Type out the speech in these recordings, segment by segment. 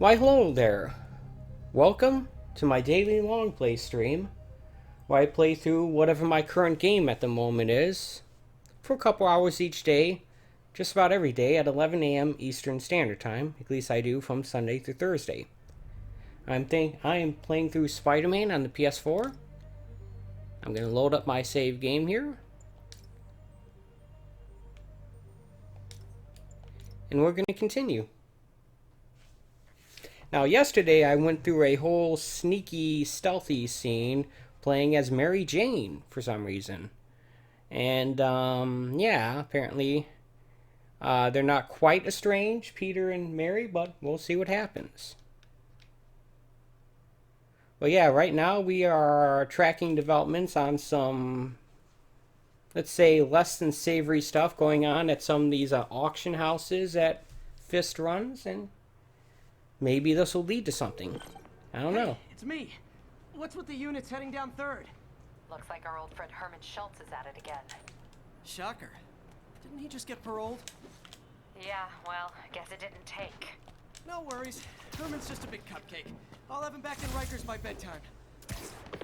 Why hello there. Welcome to my daily long play stream, where I play through whatever my current game at the moment is, for a couple hours each day, just about every day at 11 a.m. Eastern Standard Time. At least I do from Sunday through Thursday. I am playing through Spider-Man on the PS4. I'm going to load up my save game here. And we're going to continue. Now, yesterday I went through a whole sneaky, stealthy scene playing as Mary Jane for some reason. And, yeah, apparently they're not quite estranged, Peter and Mary, but we'll see what happens. Well, yeah, right now we are tracking developments on some, let's say, less than savory stuff going on at some of these auction houses that Fist runs, and maybe this will lead to something. I don't know. It's me. What's with the units heading down 3rd? Looks like our old friend Herman Schultz is at it again. Shocker. Didn't he just get paroled? Yeah, well, I guess it didn't take. No worries. Herman's just a big cupcake. I'll have him back in Rikers by bedtime.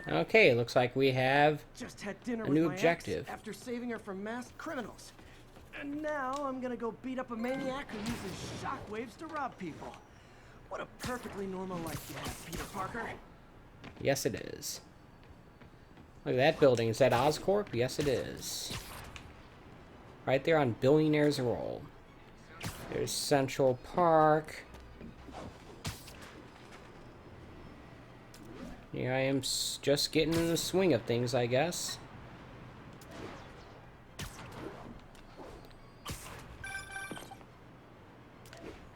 Okay, looks like we have Just had dinner a with new my objective. ex after saving her from masked criminals. And now I'm gonna go beat up a maniac who uses shockwaves to rob people. What a perfectly normal life you have, Peter Parker. Yes, it is. Look at that building. Is that Oscorp? Yes, it is. Right there on Billionaires Roll. There's Central Park. Here I am just getting in the swing of things, I guess.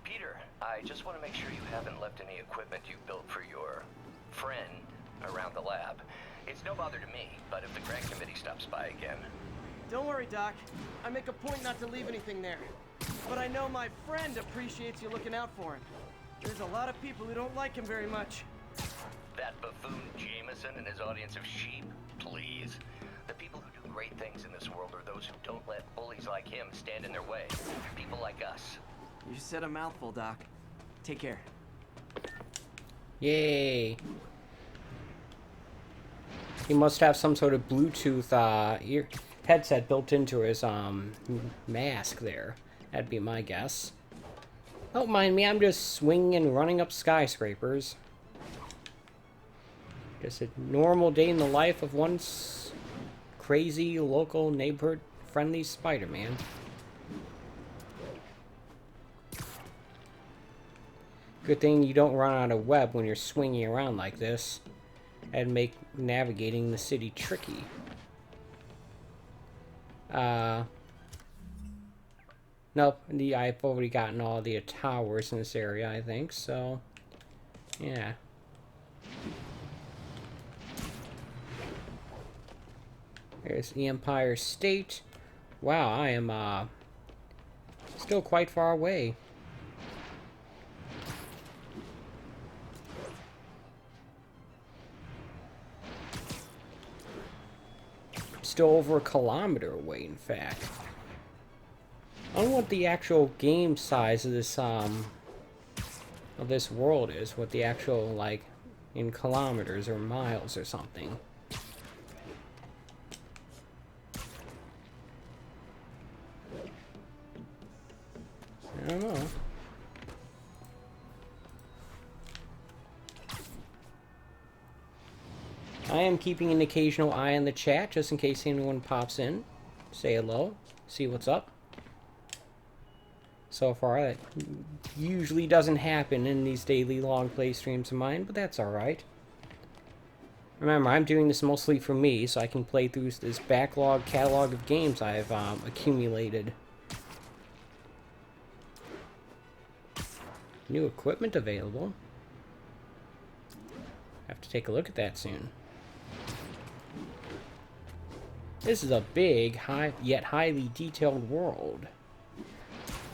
Peter, I just want to make sure you haven't left any equipment you built for your friend around the lab. It's no bother to me, but if the grant committee stops by again... Don't worry, Doc. I make a point not to leave anything there. But I know my friend appreciates you looking out for him. There's a lot of people who don't like him very much. That buffoon Jameson and his audience of sheep? Please. The people who do great things in this world are those who don't let bullies like him stand in their way. People like us. You said a mouthful, Doc. Take care. Yay. He must have some sort of Bluetooth ear headset built into his mask there. That'd be my guess. Don't mind me, I'm just swinging and running up skyscrapers. Just a normal day in the life of one crazy local neighborhood friendly Spider-Man. Good thing you don't run out of web when you're swinging around like this. That'd make navigating the city tricky. Nope, I've already gotten all the towers in this area, I think, so yeah. There's the Empire State. Wow, I am still quite far away. Still over a kilometer away, in fact. I don't know what the actual game size of this world is. What the actual, like, in kilometers or miles or something. I don't know. I am keeping an occasional eye on the chat just in case anyone pops in. Say hello. See what's up. So far, that usually doesn't happen in these daily long play streams of mine, but that's alright. Remember, I'm doing this mostly for me, so I can play through this catalog of games I've accumulated. New equipment available. Have to take a look at that soon. This is a big, yet highly detailed world.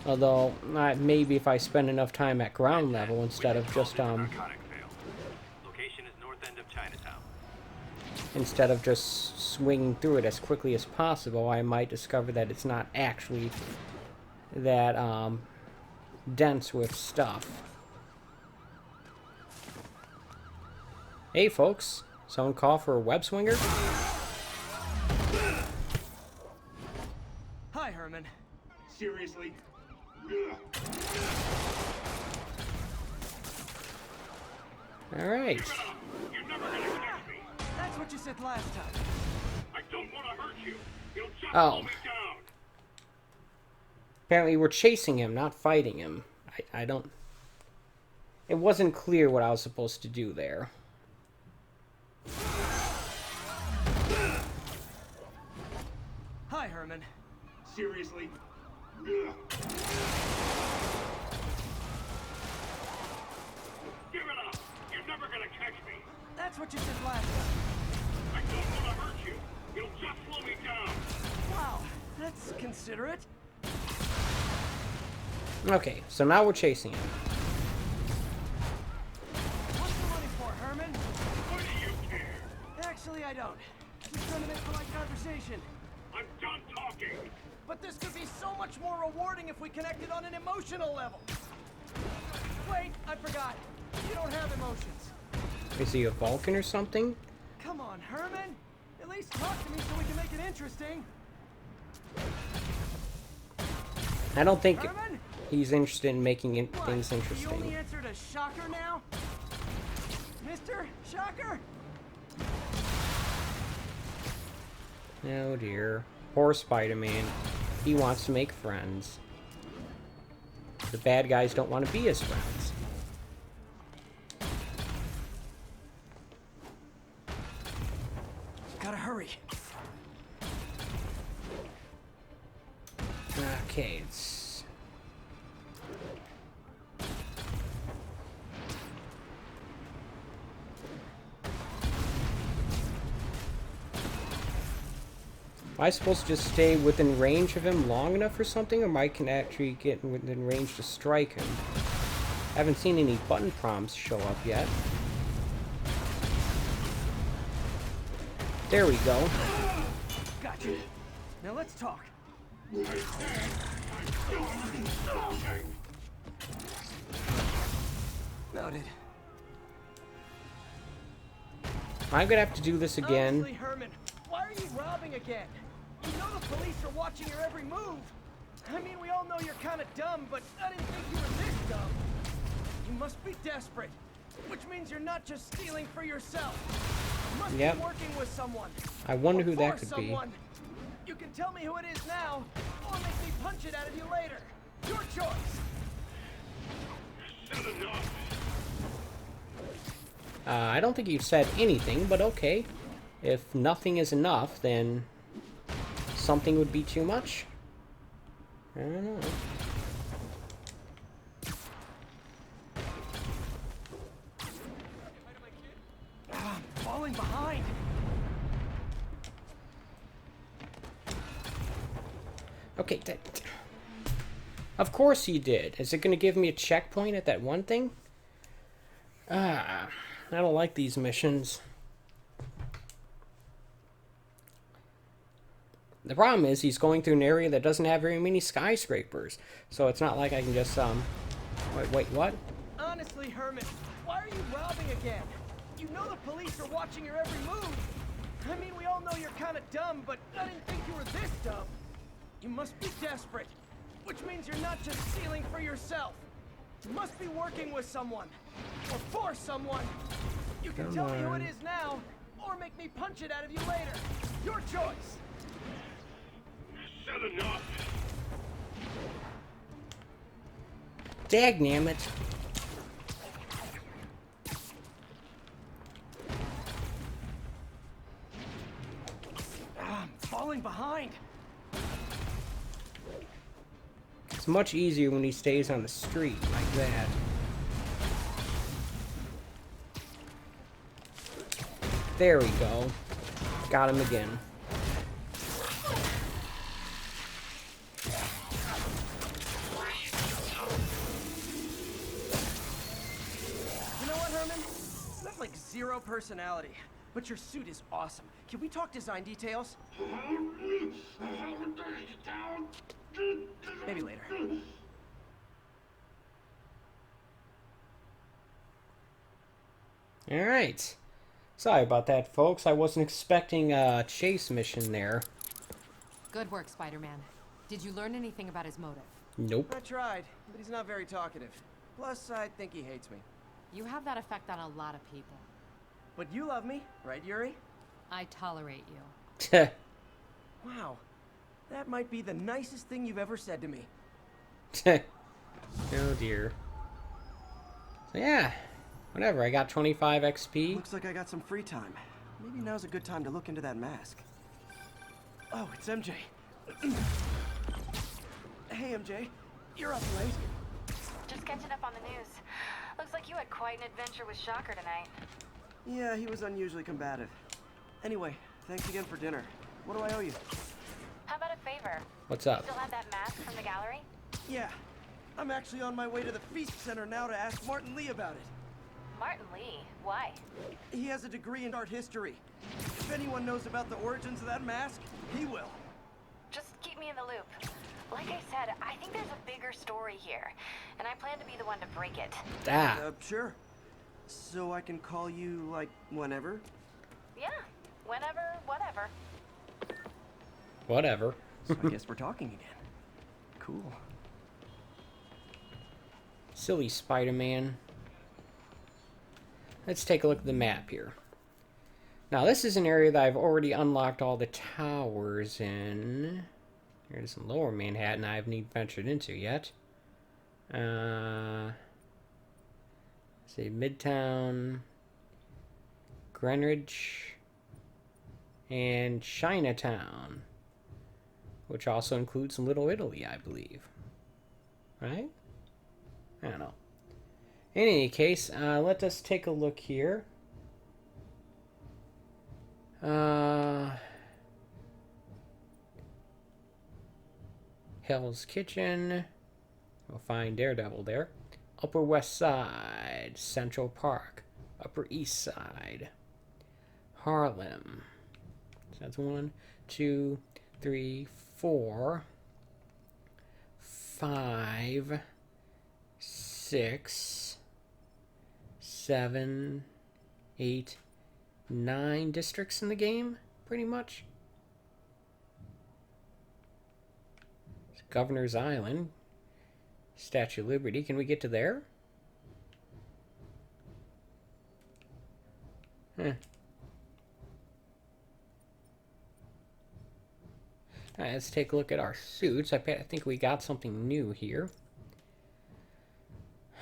Although, maybe if I spend enough time at ground level instead of just, Location is north end of Chinatown. instead of just swinging through it as quickly as possible, I might discover that it's not actually that dense with stuff. Hey, folks. Someone call for a web swinger? Hi, Herman. Seriously? Alright. You're never gonna catch me. That's what you said last time. I don't want to hurt you. You'll just Oh. slow me down. Apparently we're chasing him, not fighting him. I don't... It wasn't clear what I was supposed to do there. Hi, Herman. Seriously? Give it up. You're never gonna catch me. That's what you said last time. I don't want to hurt you. You'll just slow me down. Wow, that's considerate. Okay, so now we're chasing him. What's the money for, Herman? What do you care? Actually, I don't. Just trying to make polite conversation. I'm done talking. But this could be so much more rewarding if we connected on an emotional level. Wait, I forgot. You don't have emotions. Is he a Vulcan or something? Come on, Herman. At least talk to me so we can make it interesting. I don't think Herman? he's interested in making What? things You only interesting. answered a shocker now? Mr. Shocker? Oh dear. Poor Spider-Man. He wants to make friends. The bad guys don't want to be his friends. Gotta hurry. Okay, it's... Am I supposed to just stay within range of him long enough or something, or I can actually get within range to strike him? I haven't seen any button prompts show up yet. There we go. Gotcha. Now let's talk. Noted. I'm gonna have to do this again. Honestly, Herman, why are you robbing again? You know the police are watching your every move. I mean, we all know you're kind of dumb, but I didn't think you were this dumb. You must be desperate, which means you're not just stealing for yourself. You must Yep. be working with someone. I wonder Or who that for could someone. You can tell me who it is now, or make me punch it out of you later. Your choice. Said enough. I don't think you've said anything, but okay. If nothing is enough, then something would be too much? I don't know. I'm falling behind. Okay, of course he did. Is it going to give me a checkpoint at that one thing? I don't like these missions. The problem is he's going through an area that doesn't have very many skyscrapers. So it's not like I can just, wait, what? Honestly, Herman, why are you robbing again? You know the police are watching your every move. I mean, we all know you're kind of dumb, but I didn't think you were this dumb. You must be desperate, which means you're not just stealing for yourself. You must be working with someone, or for someone. You can tell me who it is now, or make me punch it out of you later. Your choice. Said enough. Dagnammit. I'm falling behind. It's much easier when he stays on the street like that. There we go. Got him again. You know what, Herman? You have like zero personality, but your suit is awesome. Can we talk design details? Maybe later. Alright. Sorry about that, folks. I wasn't expecting a chase mission there. Good work, Spider-Man. Did you learn anything about his motive? Nope. I tried, but he's not very talkative. Plus, I think he hates me. You have that effect on a lot of people. But you love me, right, Yuri? I tolerate you. Wow. That might be the nicest thing you've ever said to me. Oh dear. So yeah, whatever. I got 25 XP. Looks like I got some free time. Maybe now's a good time to look into that mask. Oh, it's MJ. Hey, MJ. You're up late. Just catching up on the news. Looks like you had quite an adventure with Shocker tonight. Yeah, he was unusually combative. Anyway, thanks again for dinner. What do I owe you? How about a favor? What's up? Still have that mask from the gallery? Yeah. I'm actually on my way to the Feast Center now to ask Martin Lee about it. Martin Lee? Why? He has a degree in art history. If anyone knows about the origins of that mask, he will. Just keep me in the loop. Like I said, I think there's a bigger story here, and I plan to be the one to break it. Ah. Sure. So I can call you, like, whenever? Yeah, whenever, whatever. Whatever. So I guess we're talking again. Cool. Silly Spider-Man. Let's take a look at the map here. Now, this is an area that I've already unlocked all the towers in. Here's some lower Manhattan I haven't even ventured into yet. Say Midtown, Greenwich, and Chinatown, which also includes Little Italy, I believe. Right? I don't know. In any case, let us take a look here. Hell's Kitchen. We'll find Daredevil there. Upper West Side, Central Park, Upper East Side, Harlem. So that's 1, 2, 3, 4, 5, 6, 7, 8, 9 districts in the game, pretty much. It's Governor's Island, Statue of Liberty. Can we get to there? Huh. Alright, let's take a look at our suits. I think we got something new here.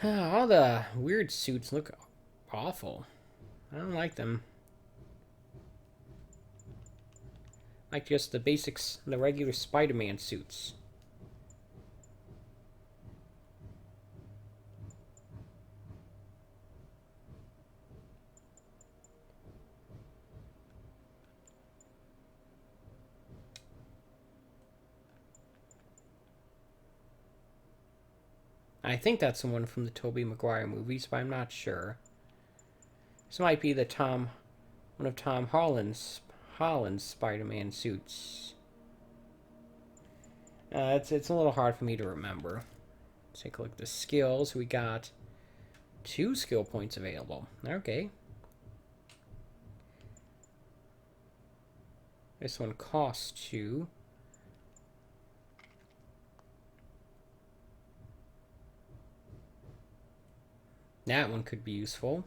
All the weird suits look awful. I don't like them. Like just the basics, the regular Spider-Man suits. I think that's the one from the Tobey Maguire movies, but I'm not sure. This might be the one of Tom Holland's Spider-Man suits. It's a little hard for me to remember. Let's take a look at the skills. We got 2 skill points available. Okay. This one costs 2. That one could be useful.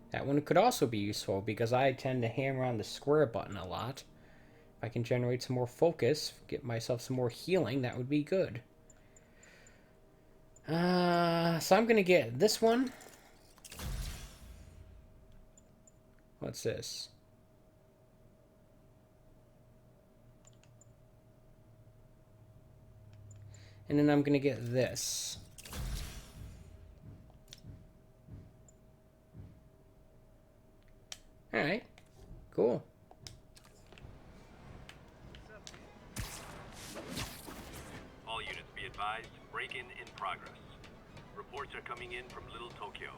That one could also be useful because I tend to hammer on the square button a lot. If I can generate some more focus, get myself some more healing, that would be good. So I'm going to get this one. What's this? And then I'm going to get this. Alright. Cool. All units be advised, break-in in progress. Reports are coming in from Little Tokyo.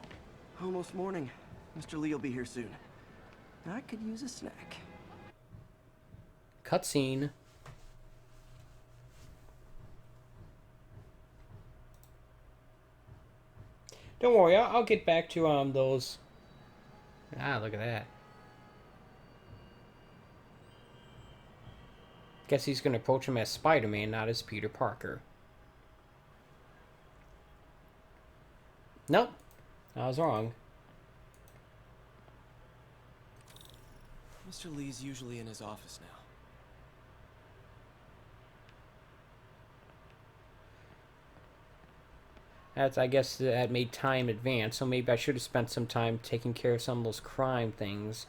Almost morning. Mr. Lee will be here soon. I could use a snack. Don't worry, I'll get back to those. Ah, look at that. Guess he's gonna approach him as Spider-Man, not as Peter Parker. Nope, I was wrong. Mr. Lee's usually in his office now. That's, I guess, that made time advance, so maybe I should have spent some time taking care of some of those crime things.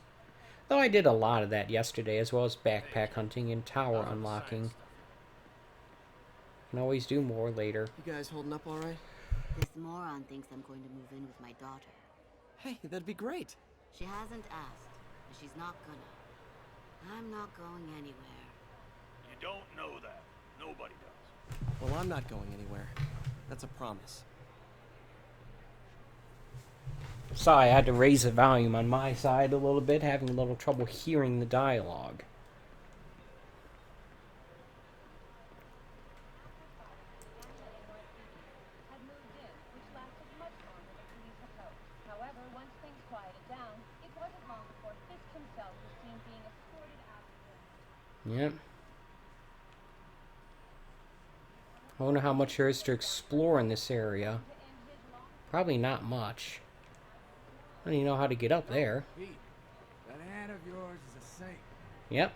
Though I did a lot of that yesterday, as well as backpack hunting and tower unlocking. Can always do more later. You guys holding up all right? This moron thinks I'm going to move in with my daughter. Hey, that'd be great. She hasn't asked, but she's not gonna. I'm not going anywhere. You don't know that. Nobody does. Well, I'm not going anywhere. That's a promise. Sorry, I had to raise the volume on my side a little bit, having a little trouble hearing the dialogue. However, once things quieted down, it wasn't long before Fisk himself was seen being escorted out of the room. Yep. I wonder how much there is to explore in this area. Probably not much. I don't even know how to get up there. Pete, that hand of yours is a saint. Yep.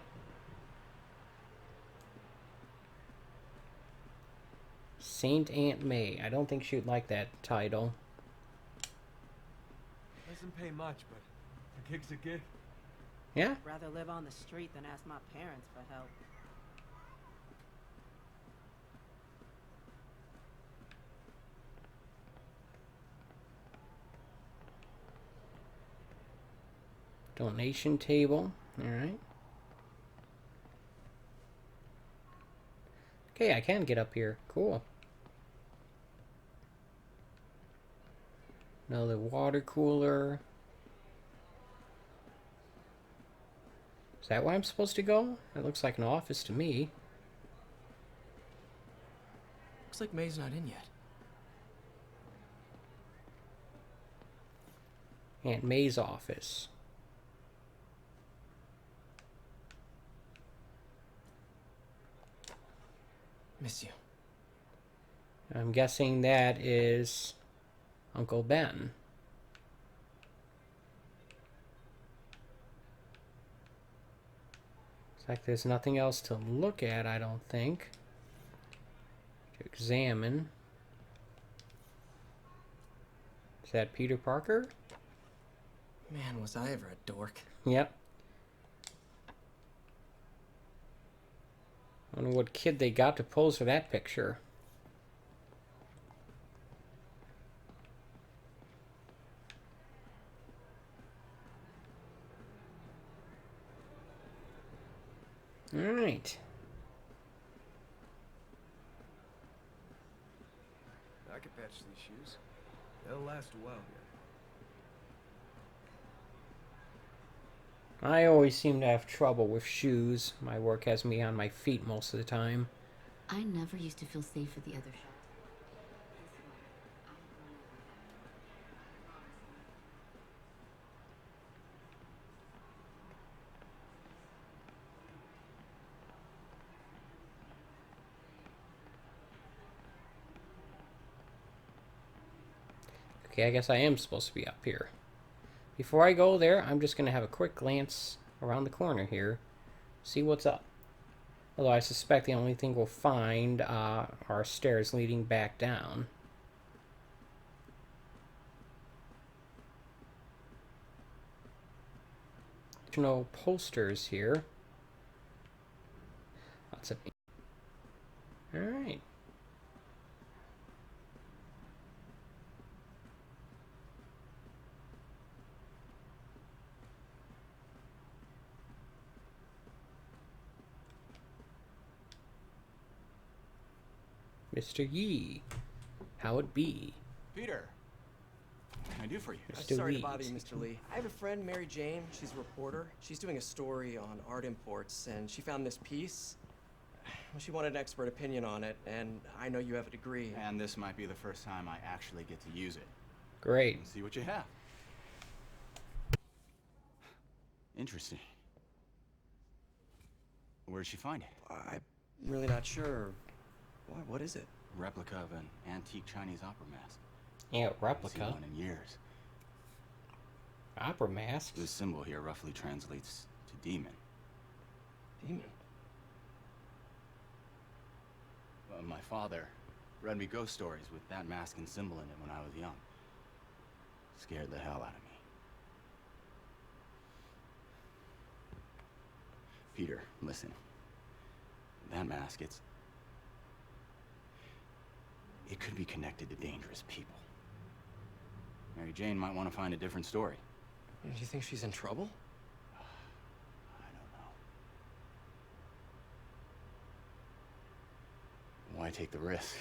Saint Aunt May. I don't think she'd like that title. Doesn't pay much, but the gig's a gig. Yeah? Rather live on the street than ask my parents for help. Donation table. Alright. Okay, I can get up here. Cool. Another water cooler. Is that where I'm supposed to go? It looks like an office to me. Looks like May's not in yet. Aunt May's office. Miss you. I'm guessing that is Uncle Ben. Looks like there's nothing else to look at, I don't think. To examine. Is that Peter Parker? Man, was I ever a dork. Yep. I wonder what kid they got to pose for that picture. Alright. I could patch these shoes. They'll last a while yet. I always seem to have trouble with shoes. My work has me on my feet most of the time. I never used to feel safe at the other shop. Okay, I guess I am supposed to be up here. Before I go there, I'm just going to have a quick glance around the corner here. See what's up. Although I suspect the only thing we'll find are stairs leading back down. No posters here. Lots of... Alright. Mr. Yee, how it be? Peter, what can I do for you? Mr. Sorry Lee. to bother you, Mr. Lee. I have a friend, Mary Jane. She's a reporter. She's doing a story on art imports, and she found this piece. Well, she wanted an expert opinion on it, and I know you have a degree. And this might be the first time I actually get to use it. Great. and see what you have. Interesting. Where'd she find it? I'm really not sure. What is it? Replica of an antique Chinese opera mask. Yeah, Haven't replica. seen one in years. Opera mask. This symbol here roughly translates to demon. Demon? My father read me ghost stories with that mask and symbol in it when I was young. Scared the hell out of me. Peter, listen. That mask, it could be connected to dangerous people. Mary Jane might want to find a different story. Do you think she's in trouble? I don't know. Why take the risk?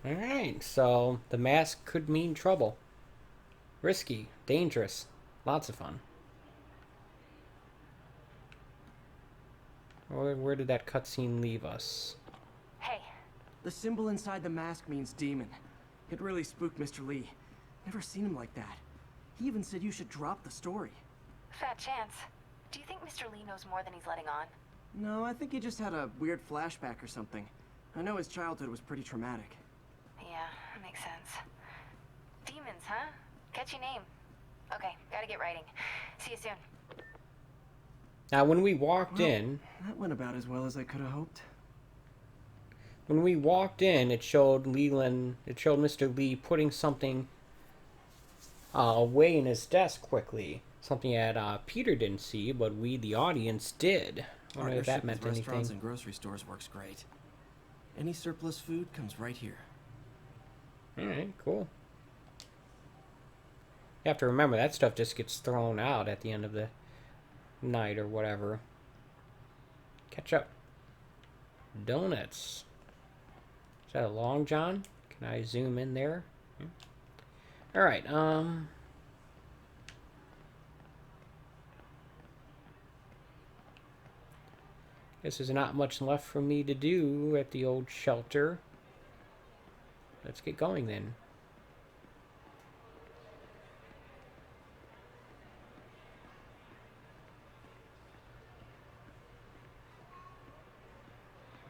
Alright, so the mask could mean trouble. Risky, dangerous, lots of fun. Where did that cutscene leave us? Hey. The symbol inside the mask means demon. It really spooked Mr. Lee. Never seen him like that. He even said you should drop the story. Fat chance. Do you think Mr. Lee knows more than he's letting on? No, I think he just had a weird flashback or something. I know his childhood was pretty traumatic. Yeah, makes sense. Demons, huh? Catchy name. Okay, gotta get writing. See you soon. Now, when we walked in... That went about as well as I could have hoped. When we walked in, it showed Mr. Lee putting something away in his desk quickly. Something that Peter didn't see, but we, the audience, did. I wonder if that meant anything. Restaurants and grocery stores works great. Any surplus food comes right here. Alright, cool. You have to remember, that stuff just gets thrown out at the end of the night or whatever. Ketchup. Donuts. Is that a Long John? Can I zoom in there? Alright, guess there's not much left for me to do at the old shelter. Let's get going then.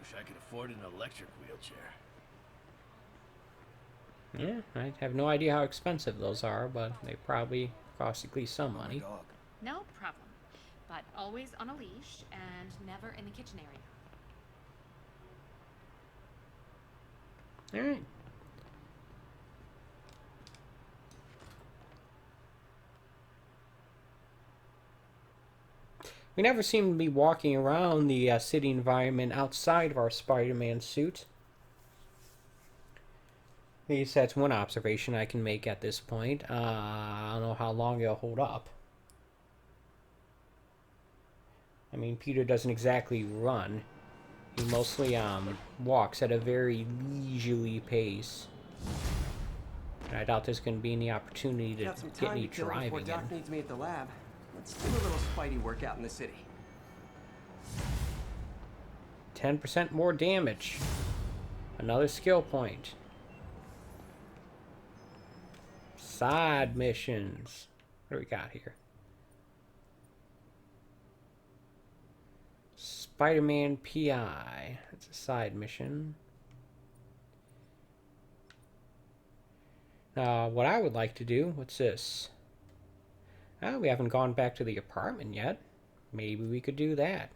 Wish I could afford an electric wheelchair. Yeah, I have no idea how expensive those are, but they probably cost at least some money. No problem. But always on a leash and never in the kitchen area. Alright. We never seem to be walking around the city environment outside of our Spider-Man suit. At least that's one observation I can make at this point. I don't know how long it'll hold up. I mean, Peter doesn't exactly run. He mostly walks at a very leisurely pace. And I doubt there's going to be any opportunity to Got some get time any to kill before driving Doc in. needs me at the lab. Let's do a little Spidey workout in the city. 10% more damage. Another skill point. Side missions. What do we got here? Spider-Man PI. That's a side mission. Now, what I would like to do, what's this? Oh, we haven't gone back to the apartment yet. Maybe we could do that.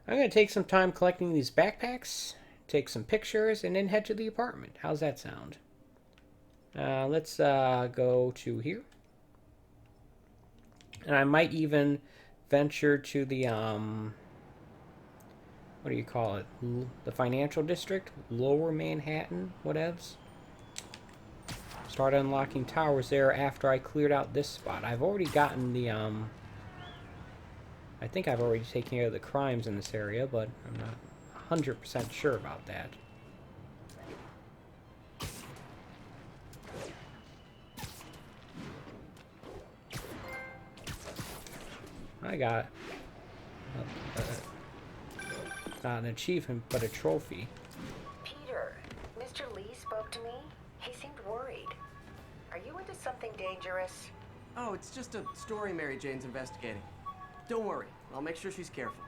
I'm going to take some time collecting these backpacks, take some pictures, and then head to the apartment. How's that sound? Let's go to here. And I might even venture to the, what do you call it? The financial district? Lower Manhattan? Whatevs. Start unlocking towers there after I cleared out this spot. I've already gotten the, I think I've already taken care of the crimes in this area, but I'm not 100% sure about that. I got Not an achievement, but a trophy. Peter, Mr. Lee spoke to me. He seemed worried. Are you into something dangerous? Oh, it's just a story Mary Jane's investigating. Don't worry, I'll make sure she's careful.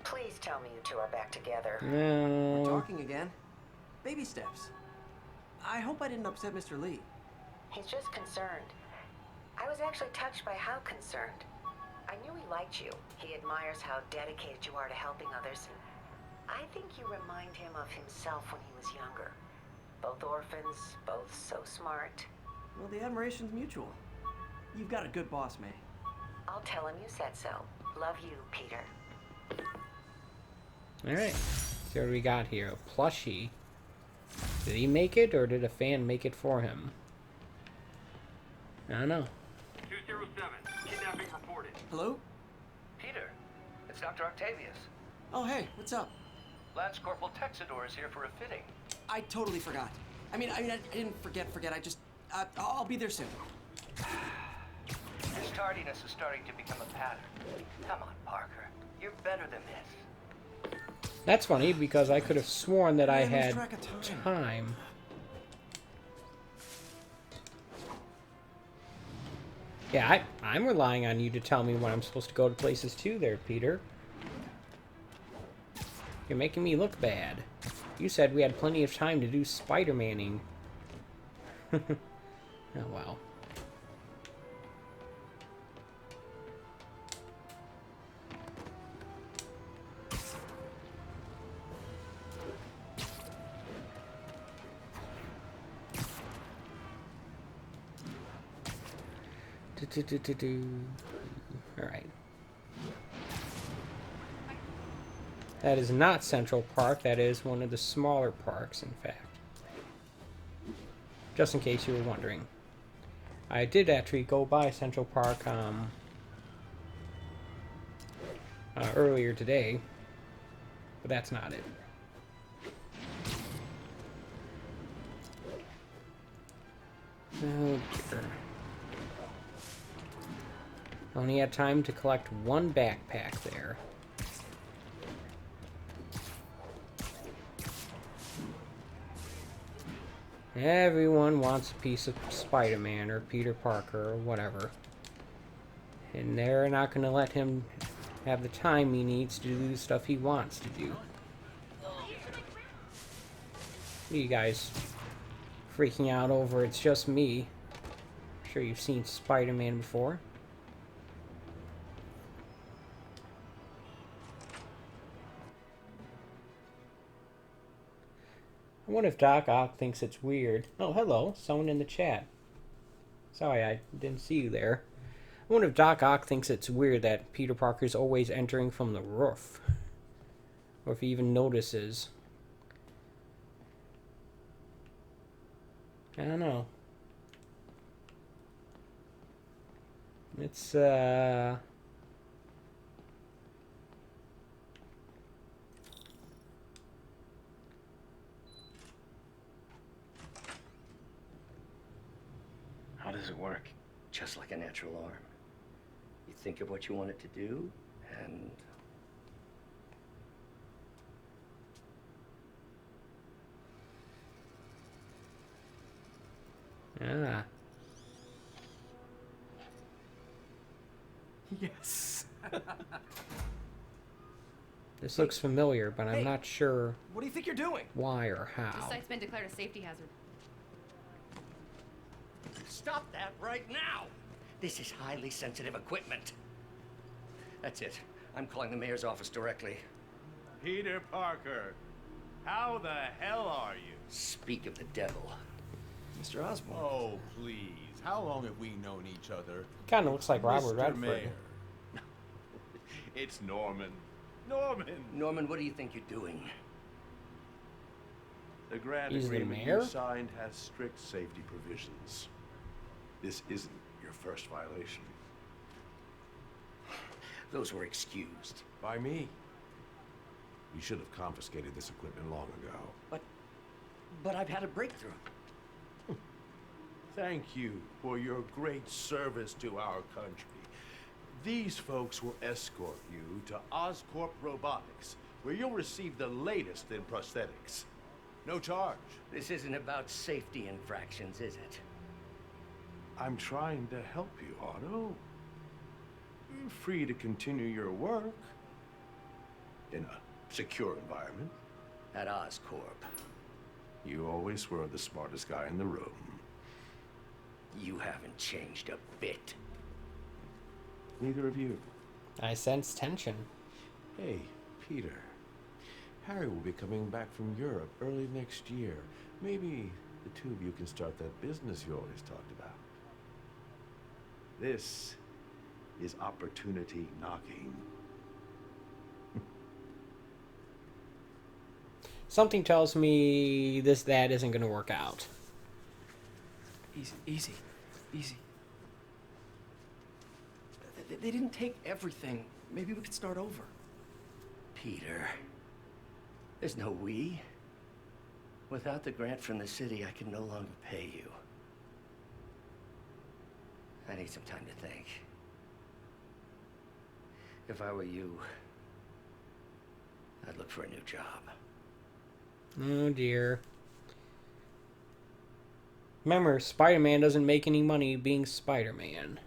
Please tell me you two are back together. No. We're talking again. Baby steps. I hope I didn't upset Mr. Lee. He's just concerned. I was actually touched by how concerned. I knew he liked you. He admires how dedicated you are to helping others. I think you remind him of himself when he was younger. Both orphans, both so smart. Well, the admiration's mutual. You've got a good boss, May. I'll tell him you said so. Love you, Peter. Alright. So what do we got here? A plushie. Did he make it, or did a fan make it for him? I don't know. 207, kidnapping reported. Hello? Peter, it's Dr. Octavius. Oh, hey, what's up? Lance Corporal Texador is here for a fitting. I totally forgot. I didn't forget. I just, I'll be there soon. This tardiness is starting to become a pattern. Come on, Parker. You're better than this. That's funny, because I could have sworn that I lose had track of time. Yeah, I'm relying on you to tell me when I'm supposed to go to places too there, Peter. You're making me look bad. You said we had plenty of time to do Spider-Manning. Oh, wow. Alright. That is not Central Park. That is one of the smaller parks, in fact. Just in case you were wondering. I did actually go by Central Park earlier today, but that's not it. Oh dear. Only had time to collect one backpack there. Everyone wants a piece of Spider-Man or Peter Parker or whatever. And they're not going to let him have the time he needs to do the stuff he wants to do. What are you guys freaking out over? It's just me. I'm sure you've seen Spider-Man before. I wonder if Doc Ock thinks it's weird. Oh, hello. Someone in the chat. Sorry, I didn't see you there. I wonder if Doc Ock thinks it's weird that Peter Parker's always entering from the roof. Or if he even notices. I don't know. It's, How does it work? Just like a natural arm. You think of what you want it to do, and... Ah. Yes. This looks familiar, but I'm not sure What do you think you're doing? why or The how. site's been declared a safety hazard. Stop that right now! This is highly sensitive equipment. That's it. I'm calling the mayor's office directly. Peter Parker, how the hell are you? Speak of the devil. Mr. Osborn. Oh, please. How long have we known each other? Kind of looks like Robert Mr. Redford. Mayor. It's Norman. Norman! Norman, what do you think you're doing? The grant He's the agreement mayor? you signed has strict safety provisions. This isn't your first violation. Those were excused. By me. You should have confiscated this equipment long ago. But I've had a breakthrough. Thank you for your great service to our country. These folks will escort you to Oscorp Robotics, where you'll receive the latest in prosthetics. No charge. This isn't about safety infractions, is it? I'm trying to help you, Otto. You're free to continue your work in a secure environment. At Oscorp. You always were the smartest guy in the room. You haven't changed a bit. Neither of you. I sense tension. Hey, Peter. Harry will be coming back from Europe early next year. Maybe the two of you can start that business you always talked about. This is opportunity knocking. Something tells me that isn't going to work out. Easy. They didn't take everything. Maybe we could start over. Peter, there's no we. Without the grant from the city, I can no longer pay you. I need some time to think. If I were you, I'd look for a new job. Oh dear. Remember, Spider-Man doesn't make any money being Spider-Man.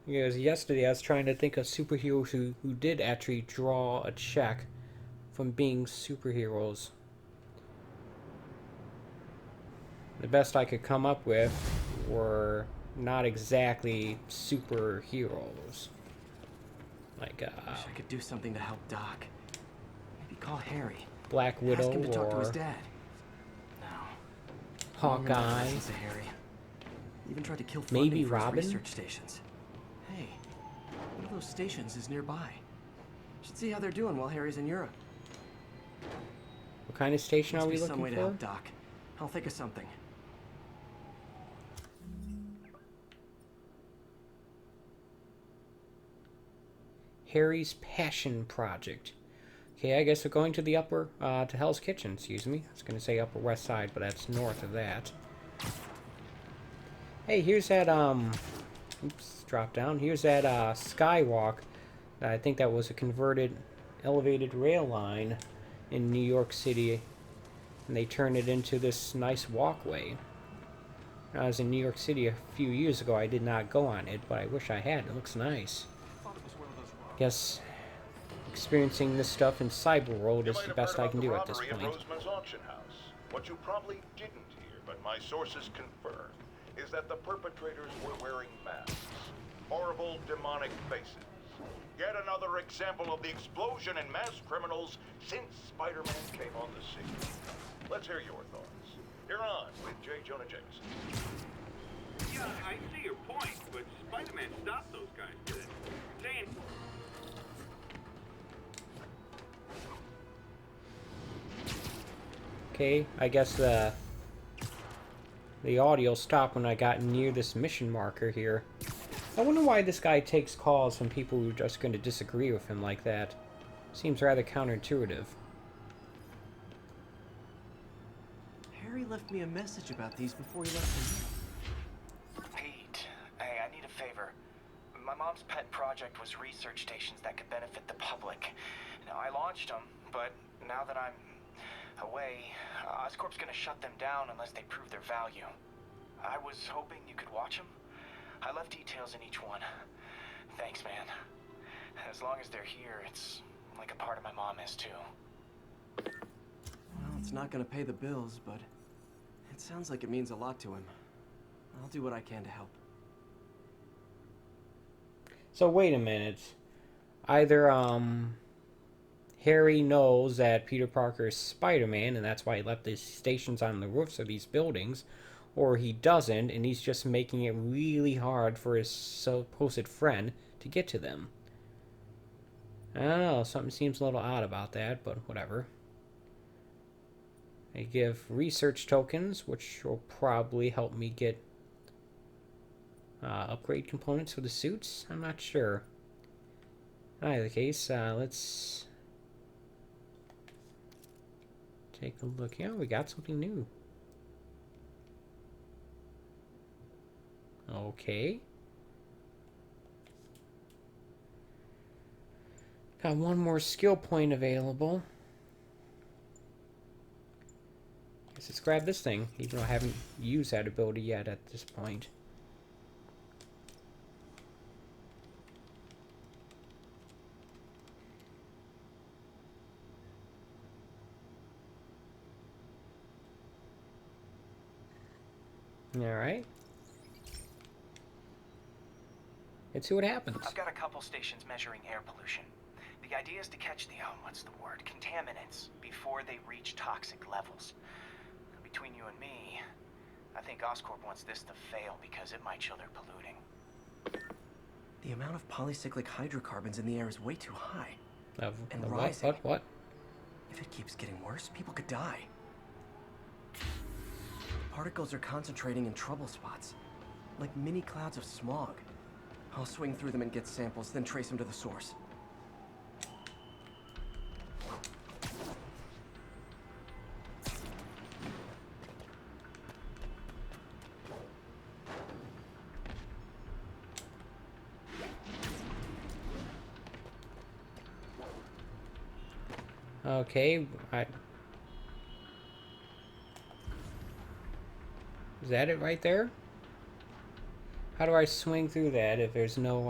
Because yesterday I was trying to think of superheroes who did actually draw a check from being superheroes. The best I could come up with were not exactly superheroes. Like, Wish I could do something to help Doc. Maybe call Harry. Black Widow Ask him to talk to his or dad. No. Hawkeye. Listen to Harry. Even tried to kill Maybe funding for his Robin? research stations. Hey, one of those stations is nearby. Should see how they're doing while Harry's in Europe. What kind of station are we Must be some way looking to for? help Doc. I'll think of something. Harry's Passion Project. Okay, I guess we're going to the to Hell's Kitchen, excuse me. I was going to say Upper West Side, but that's north of that. Hey, here's that, oops, drop down. Here's that, skywalk. I think that was a converted elevated rail line in New York City. And they turned it into this nice walkway. When I was in New York City a few years ago, I did not go on it, but I wish I had. It looks nice. Guess experiencing this stuff in cyber world is the best I can do at this point. Roseman's auction house. What you probably didn't hear, but my sources confirm, is that the perpetrators were wearing masks. Horrible, demonic faces. Yet another example of the explosion in mass criminals since Spider-Man came on the scene. Let's hear your thoughts. You're on with J. Jonah Jameson. Yeah, I see your point, but Spider-Man stopped those guys, did it? Saying... Okay, I guess the audio stopped when I got near this mission marker here. I wonder why this guy takes calls from people who are just going to disagree with him like that. Seems rather counterintuitive. Harry left me a message about these before he left for me. Pete, hey, I need a favor. My mom's pet project was research stations that could benefit the public. Now, I launched them, but now that I'm away, Oscorp's gonna shut them down unless they prove their value. I was hoping you could watch them. I left details in each one. Thanks, man. As long as they're here, it's like a part of my mom is too. Well, it's not gonna pay the bills, but it sounds like it means a lot to him. I'll do what I can to help. So wait a minute. Either, Harry knows that Peter Parker is Spider-Man, and that's why he left these stations on the roofs of these buildings, or he doesn't, and he's just making it really hard for his supposed friend to get to them. I don't know, something seems a little odd about that, but whatever. They give research tokens, which will probably help me get upgrade components for the suits. I'm not sure. In either case, let's take a look. Yeah, we got something new. Got one more skill point available. Guess let's grab this thing, even though I haven't used that ability yet at this point. Alright. Let's see what happens. I've got a couple stations measuring air pollution. The idea is to catch the, contaminants before they reach toxic levels. Between you and me, I think Oscorp wants this to fail because it might show they're polluting. The amount of polycyclic hydrocarbons in the air is way too high. And rising. What? If it keeps getting worse, people could die. Particles are concentrating in trouble spots, like mini clouds of smog. I'll swing through them and get samples, then trace them to the source. Okay, is that it right there? How do I swing through that if there's no,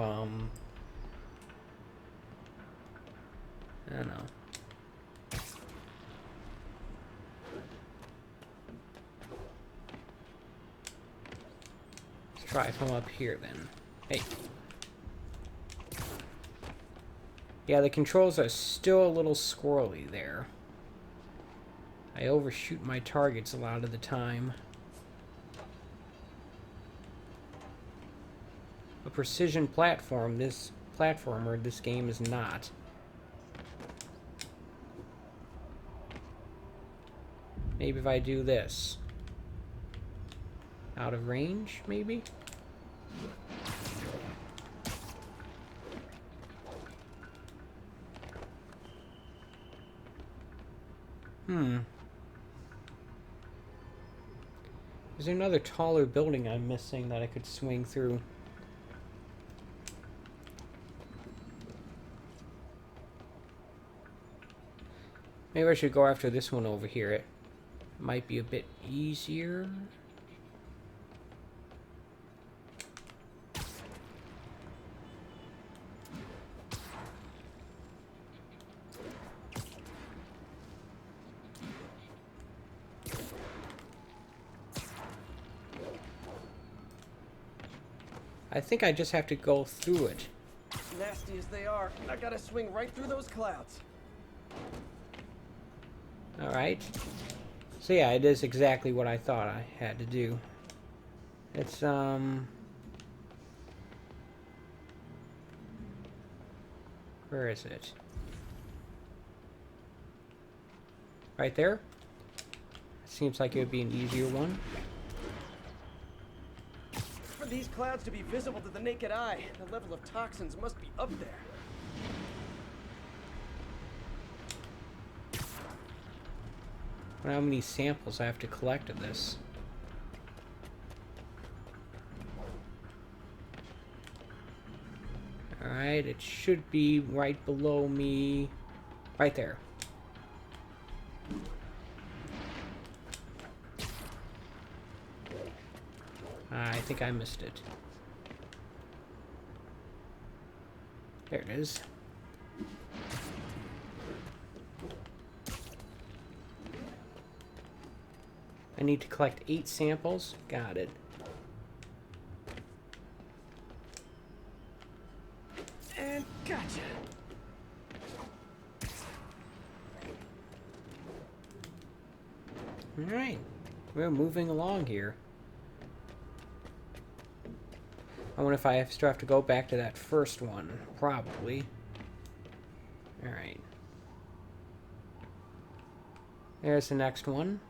I don't know. Let's try from up here then. Hey. Yeah, the controls are still a little squirrely there. I overshoot my targets a lot of the time. A precision platformer, this game is not. Maybe if I do this. Out of range, maybe? Is there another taller building I'm missing that I could swing through? Maybe I should go after this one over here. It might be a bit easier. I think I just have to go through it. Nasty as they are, I gotta swing right through those clouds. Alright. So yeah, it is exactly what I thought I had to do. It's, where is it? Right there? Seems like it would be an easier one. For these clouds to be visible to the naked eye, the level of toxins must be up there. I wonder how many samples I have to collect of this. Alright, it should be right below me. Right there. I think I missed it. There it is. I need to collect 8 samples. Got it. And gotcha. Alright. We're moving along here. I wonder if I still have to go back to that first one. Probably. Alright. There's the next one.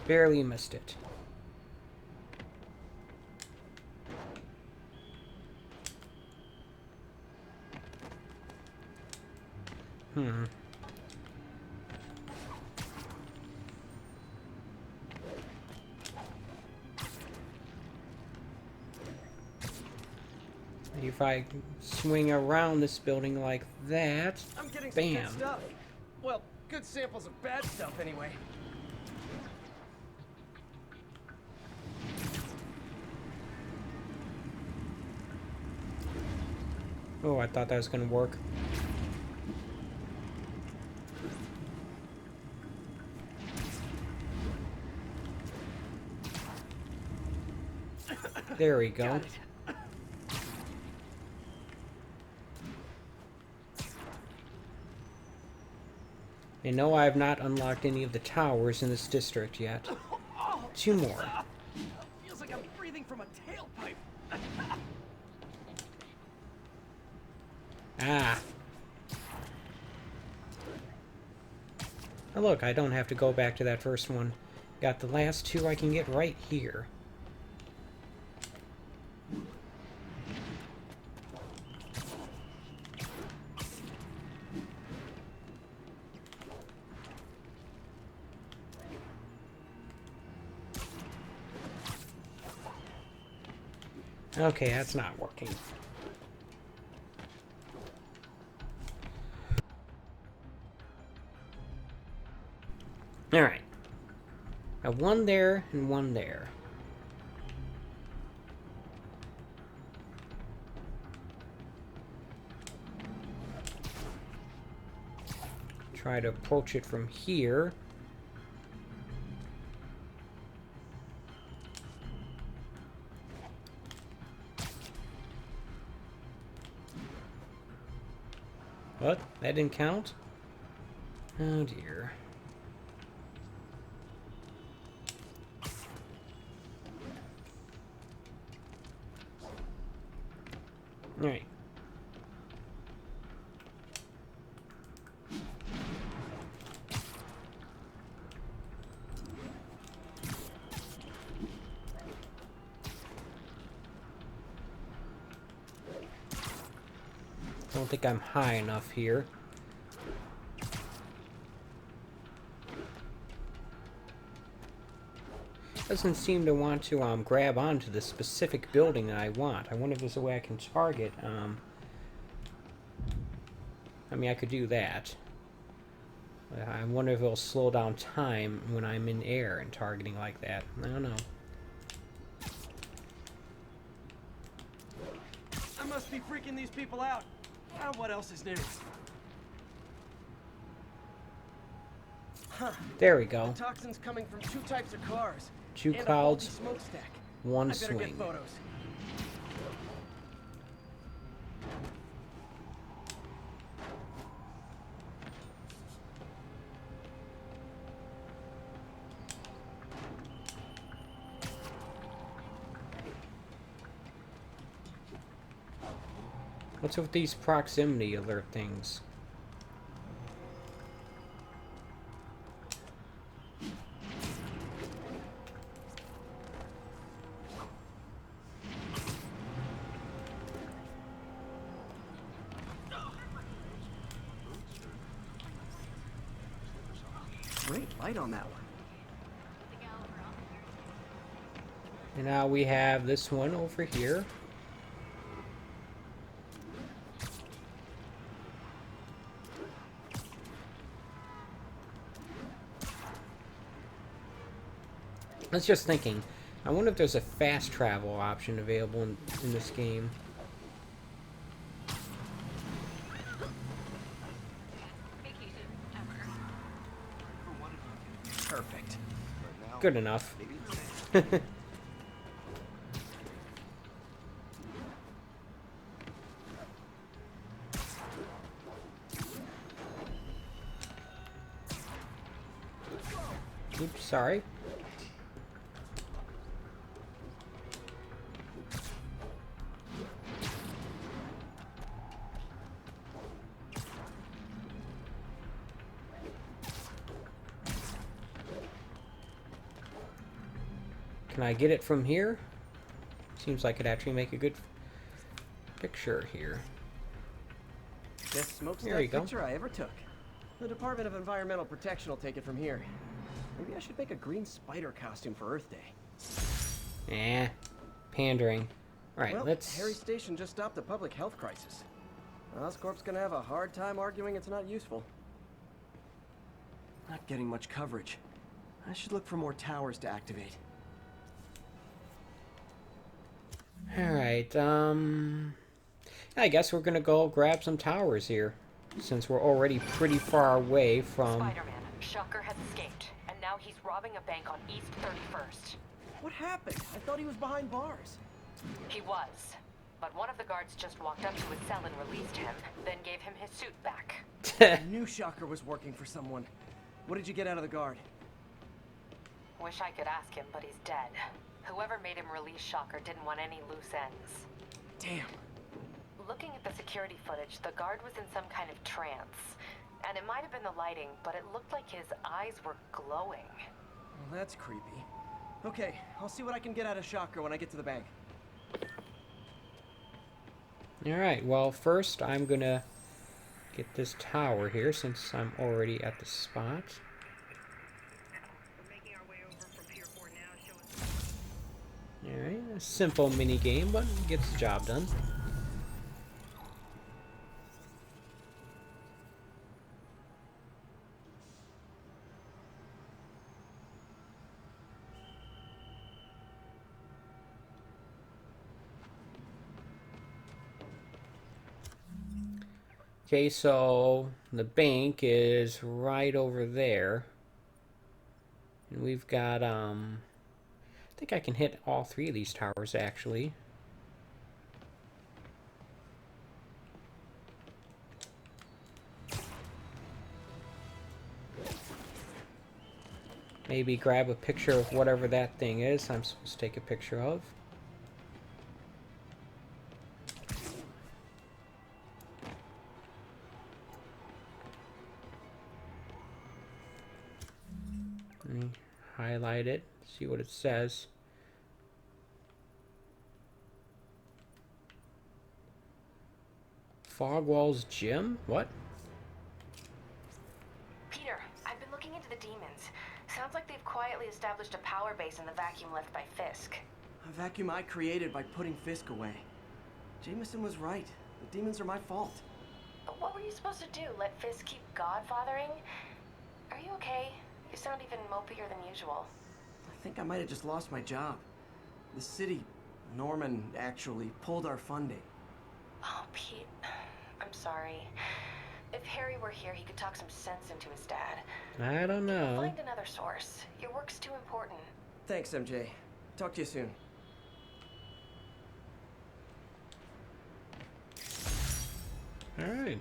Barely missed it. If I swing around this building like that, I'm getting some bam. good stuff. Well, good samples of bad stuff anyway. Oh, I thought that was gonna work. There we go. And no, I have not unlocked any of the towers in this district yet. 2 more. Feels like I'm breathing from a tailpipe. Ah. Oh, look, I don't have to go back to that first one. Got the last 2 I can get right here. Okay, that's not working. Alright. Now 1 there and 1 there. Try to approach it from here. What? That didn't count? Oh dear. Alright. I don't think I'm high enough here. Doesn't seem to want to grab onto the specific building that I want. I wonder if there's a way I can target. I mean, I could do that. I wonder if it'll slow down time when I'm in air and targeting like that. I don't know. I must be freaking these people out. What else is new? Huh. There we go. The toxin's coming from 2 types of cars. 2 and clouds, a faulty smokestack. 1 I better swing. get photos. What's with these proximity alert things? Great light on that one. And now we have this one over here. I was just thinking, I wonder if there's a fast travel option available in this game. Perfect. Good enough. Oops, sorry. Can I get it from here? Seems like it'd actually make a good picture here. Best smokestack There you go. picture I ever took. The Department of Environmental Protection will take it from here. Maybe I should make a green spider costume for Earth Day. Eh, pandering. Alright, well, let's... Harry's station just stopped a public health crisis. Oscorp's gonna have a hard time arguing it's not useful. Not getting much coverage. I should look for more towers to activate. Alright, I guess we're gonna go grab some towers here, since we're already pretty far away from... Spider-Man, Shocker has escaped, and now he's robbing a bank on East 31st. What happened? I thought he was behind bars. He was, but one of the guards just walked up to his cell and released him, then gave him his suit back. I knew Shocker was working for someone. What did you get out of the guard? Wish I could ask him, but he's dead. Whoever made him release Shocker didn't want any loose ends. Damn. Looking at the security footage, the guard was in some kind of trance. And it might have been the lighting, but it looked like his eyes were glowing. Well, that's creepy. Okay, I'll see what I can get out of Shocker when I get to the bank. Alright, well, first I'm gonna get this tower here, since I'm already at the spot. Alright, a simple mini game, but gets the job done. Okay, so the bank is right over there. And we've got, I think I can hit all three of these towers, actually. Maybe grab a picture of whatever that thing is I'm supposed to take a picture of. Let me highlight it, see what it says. Fogwall's Gym? What? Peter, I've been looking into the demons. Sounds like they've quietly established a power base in the vacuum left by Fisk. A vacuum I created by putting Fisk away. Jameson was right. The demons are my fault. But what were you supposed to do? Let Fisk keep godfathering? Are you okay? You sound even mopier than usual. I think I might have just lost my job. The city, Norman, actually, pulled our funding. Oh, Pete. I'm sorry. If Harry were here, he could talk some sense into his dad. I don't know. Find another source. Your work's too important. Thanks, MJ. Talk to you soon. Alright.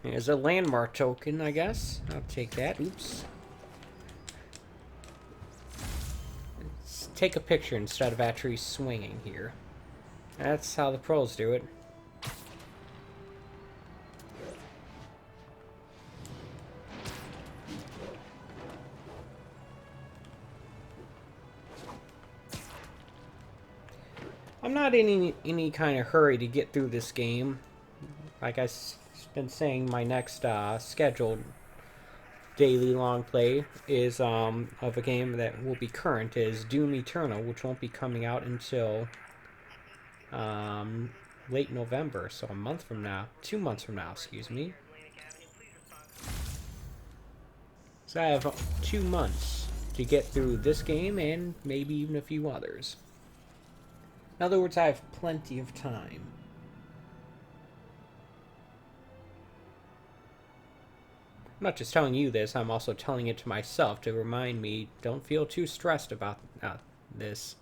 Here's a landmark token, I guess. I'll take that. Oops. Let's take a picture instead of actually swinging here. That's how the pros do it. I'm not in any kind of hurry to get through this game. Like I've been saying, my next scheduled daily long play is of a game that will be current is Doom Eternal, which won't be coming out until late November, so a month from now, 2 months from now, excuse me. So I have 2 months to get through this game and maybe even a few others. In other words, I have plenty of time. I'm not just telling you this, I'm also telling it to myself to remind me, don't feel too stressed about this.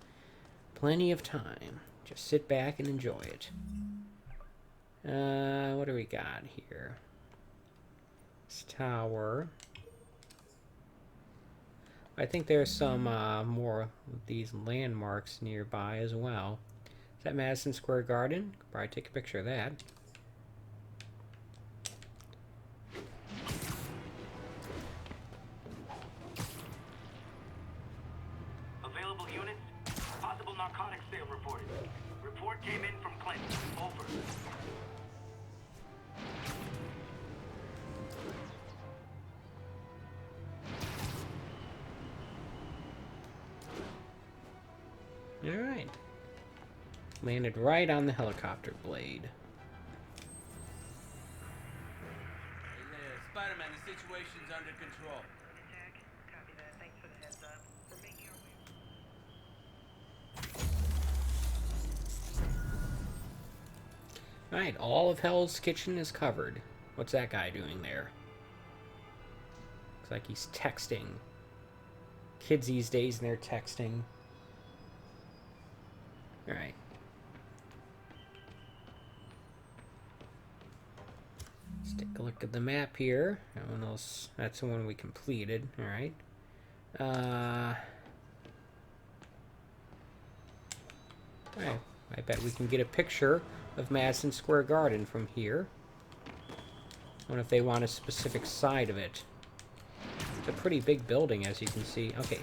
Plenty of time. Just sit back and enjoy it. What do we got here? This tower. I think there's some more of these landmarks nearby as well. Is that Madison Square Garden? Could probably take a picture of that. Available units? Possible narcotics sale reported. Report came in from Clinton. Over. Alright. Landed right on the helicopter blade. Hey there, Spider-Man, the situation's under control. Alright, all of Hell's Kitchen is covered. What's that guy doing there? Looks like he's texting. Kids these days, and they're texting. Alright. Let's take a look at the map here. That one else, that's the one we completed. Alright. Alright. I bet we can get a picture of Madison Square Garden from here. I wonder if they want a specific side of it. It's a pretty big building, as you can see. Okay.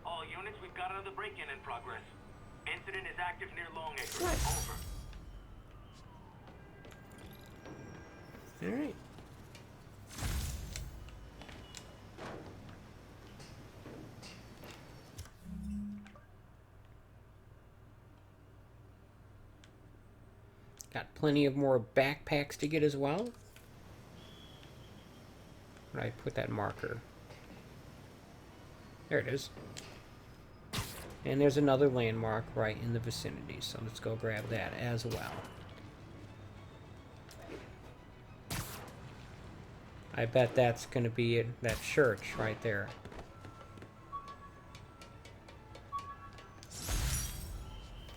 All units, we've got another break-in in progress. Incident is active near Longacre. Over. Alright. Got plenty of more backpacks to get as well. Where did I put that marker? There it is. And there's another landmark right in the vicinity, so let's go grab that as well. I bet that's going to be it, that church right there.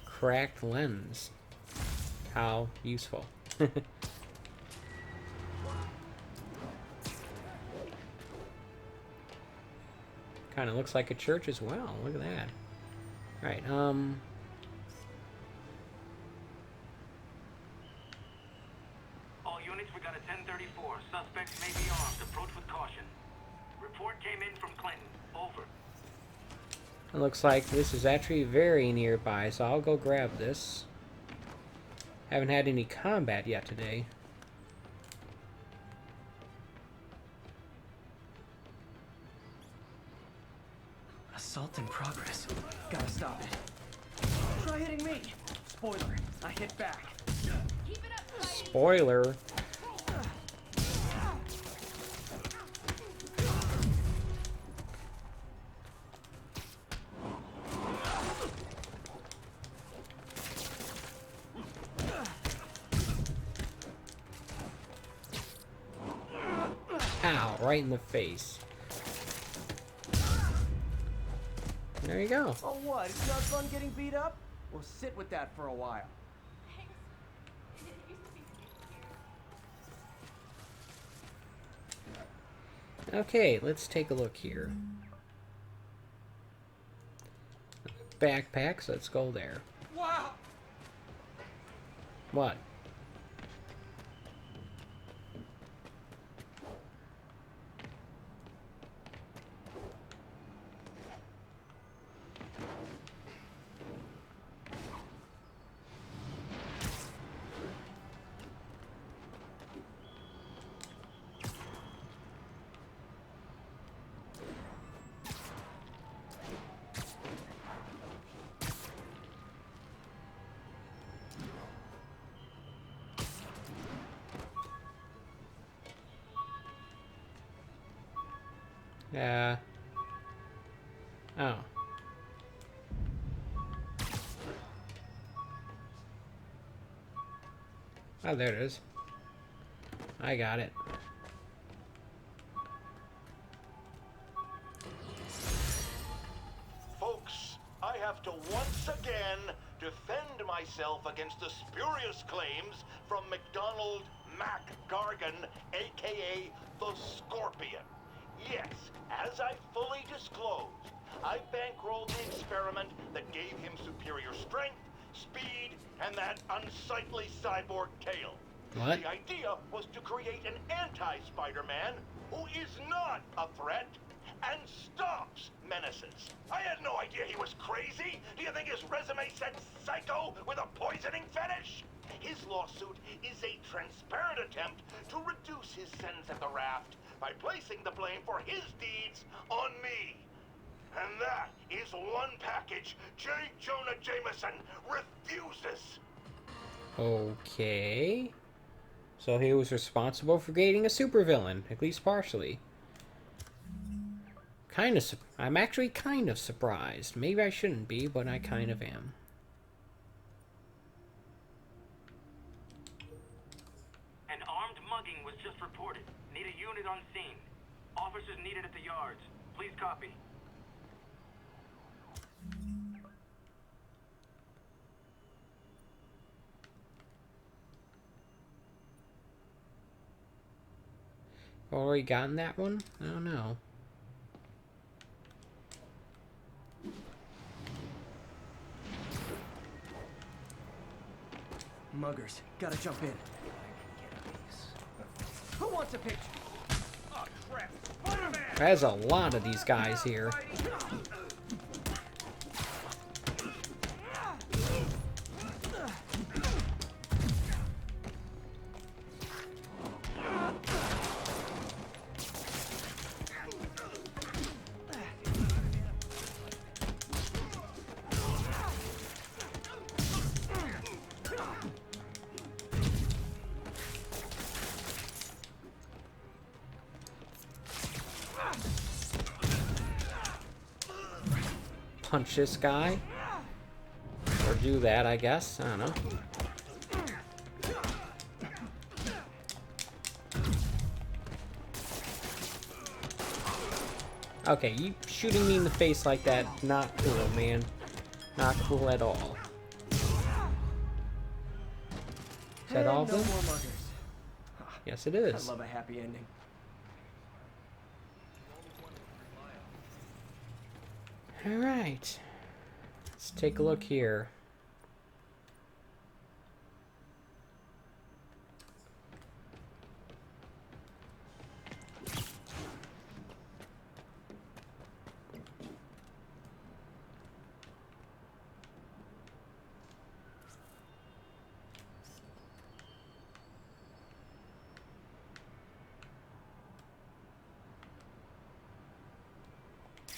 Cracked lens. How useful. Kind of looks like a church as well. Look at that. Alright, All units, we got a 1034. Suspects may be armed. Approach with caution. Report came in from Clinton. Over. it looks like this is actually very nearby, so I'll go grab this. Haven't had any combat yet today. Assault in progress. Gotta stop it. Try hitting me. Spoiler, I hit back. Keep it up, Spidey. Spoiler. Ow, right in the face. There you go. Oh what, it's not fun getting beat up? Well, sit with that for a while. Okay, let's take a look here. Backpacks, let's go there. Wow! What? Oh. Oh, there it is. I got it. Folks, I have to once again defend myself against the spurious claims from McDonald Mac Gargan, aka the Scorpion. Yes, as I fully disclosed, I bankrolled the experiment that gave him superior strength, speed, and that unsightly cyborg tail. What? The idea was to create an anti-Spider-Man who is not a threat and stops men menaces. I had no idea he was crazy. Do you think his resume said psycho with a poisoning fetish? His lawsuit is a transparent attempt to reduce his sentence at the raft by placing the blame for his deeds on me. And that is one package J. Jonah Jameson refuses. Okay. So he was responsible for creating a supervillain, at least partially. I'm actually kind of surprised. Maybe I shouldn't be, but I kind of am. An armed mugging was just reported. Need a unit on scene. Officers needed at the yards. Please copy. Already gotten that one? I don't know. Muggers, gotta jump in. Who wants a picture? Oh, crap. Spider-Man! There's a lot of these guys here. Punch this guy. Or do that, I guess. I don't know. Okay, you shooting me in the face like that, not cool, man. Not cool at all. Is that all of No them? more muggers. Yes, it is. I love a happy ending. Alright. Let's take a look here.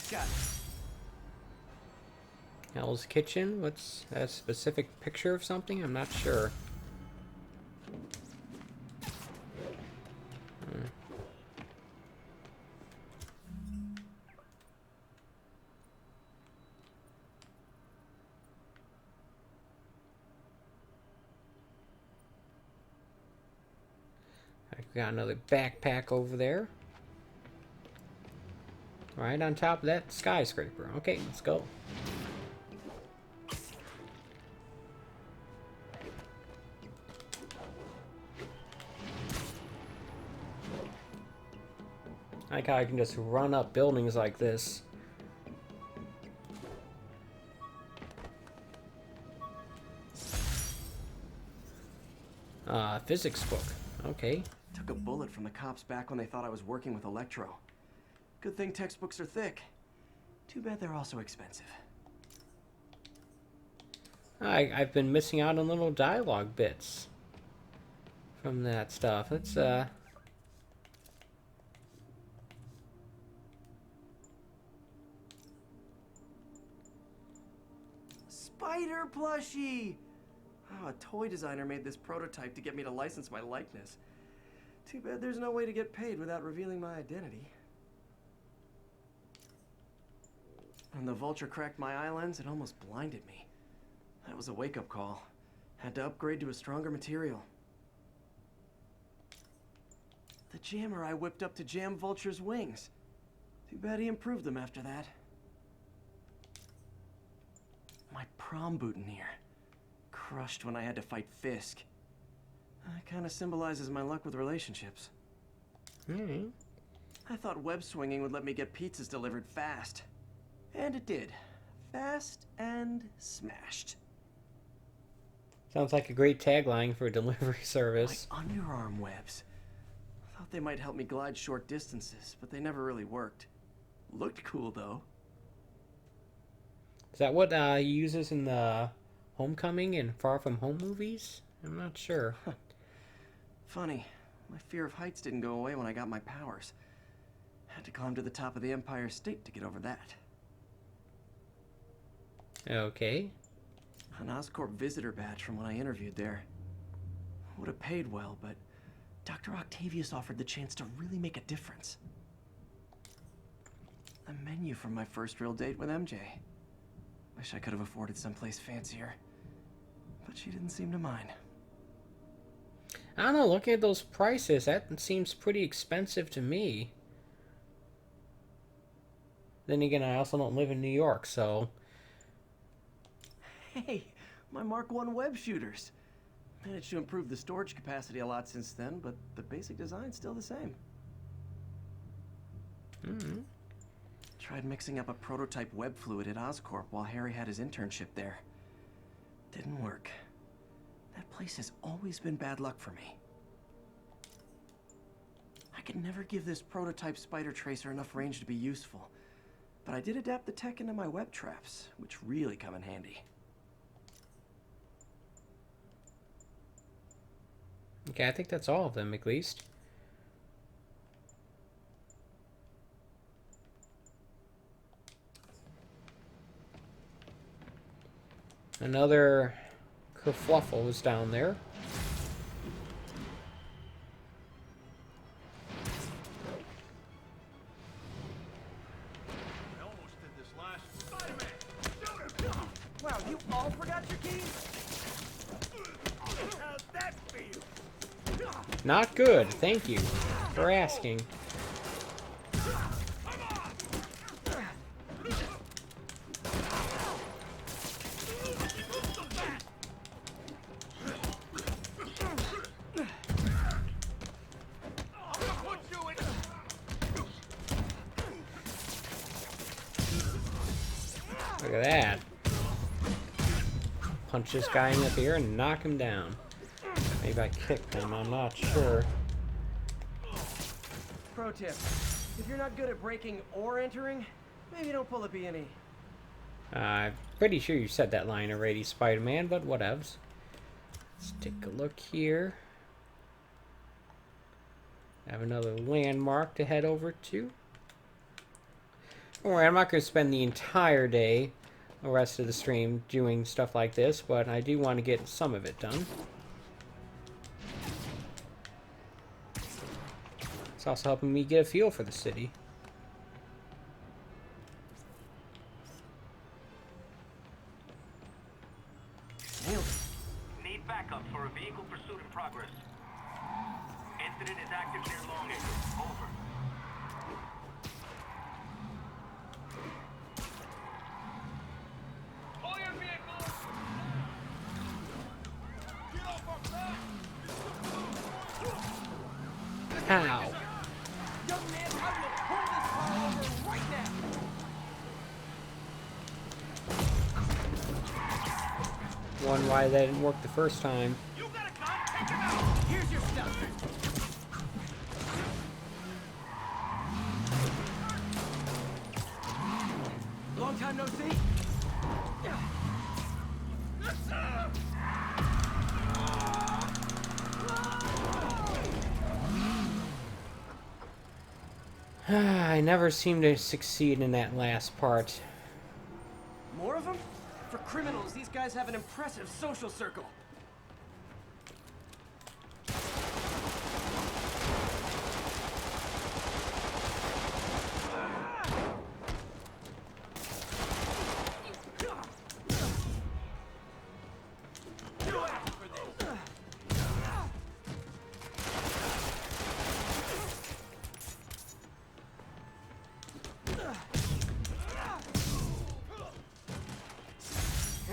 Got it. Hell's Kitchen? What's a specific picture of something? I'm not sure. I've got another backpack over there. Right on top of that skyscraper. Okay, let's go. I like how I can just run up buildings like this. Physics book. Okay. Took a bullet from the cops back when they thought I was working with Electro. Good thing textbooks are thick. Too bad they're also expensive. I've been missing out on little dialogue bits from that stuff. Let's Spider plushie! Oh, a toy designer made this prototype to get me to license my likeness. Too bad there's no way to get paid without revealing my identity. When the vulture cracked my eye lens, it almost blinded me. That was a wake-up call. Had to upgrade to a stronger material. The jammer I whipped up to jam Vulture's wings. Too bad he improved them after that. My prom boutonniere. Crushed when I had to fight Fisk. That kind of symbolizes my luck with relationships. I thought web swinging would let me get pizzas delivered fast. And it did. Fast and smashed. sounds like a great tagline for a delivery service. Like underarm webs. Thought they might help me glide short distances, but they never really worked. Looked cool though. that what he uses in the Homecoming and Far From Home movies? I'm not sure. Funny, my fear of heights didn't go away when I got my powers. Had to climb to the top of the Empire State to get over that. Okay. An Oscorp visitor badge from when I interviewed there. Would have paid well, but Dr. Octavius offered the chance to really make a difference. The menu from my first real date with MJ. Wish I could have afforded someplace fancier, but she didn't seem to mind. I don't know, looking at those prices, that seems pretty expensive to me. Then again, I also don't live in New York, so... Hey, my Mark I web shooters. Managed to improve the storage capacity a lot since then, but the basic design's still the same. Tried mixing up a prototype web fluid at Oscorp while Harry had his internship there. Didn't work. That place has always been bad luck for me. I could never give this prototype spider tracer enough range to be useful, but I did adapt the tech into my web traps, which really come in handy. Okay, I think that's all of them, at least. Another kerfluffle is down there. I almost did this last Spider-Man! Shoot him! Wow, you all forgot your keys? How's that feel? Not good, thank you for asking. Look at that. Punch this guy in the ear and knock him down. Maybe I kicked him, I'm not sure. Pro tip, if you're not good at breaking or entering, maybe don't pull a B&E. I'm pretty sure you said that line already, Spider-Man, but whatevs. Let's take a look here. I have another landmark to head over to. Don't worry, I'm not going to spend the entire day, the rest of the stream, doing stuff like this, but I do want to get some of it done. It's also helping me get a feel for the city. Need backup for a vehicle pursuit in progress. Incident is active near Long Acre. Over. Pull your vehicle! Get off our back! How? Young man, I will pull this car over right now! One why that didn't work the first time. You got a gun? Take him out! Here's your stuff! Long time no see? I never seem to succeed in that last part. More of them? For criminals, these guys have an impressive social circle.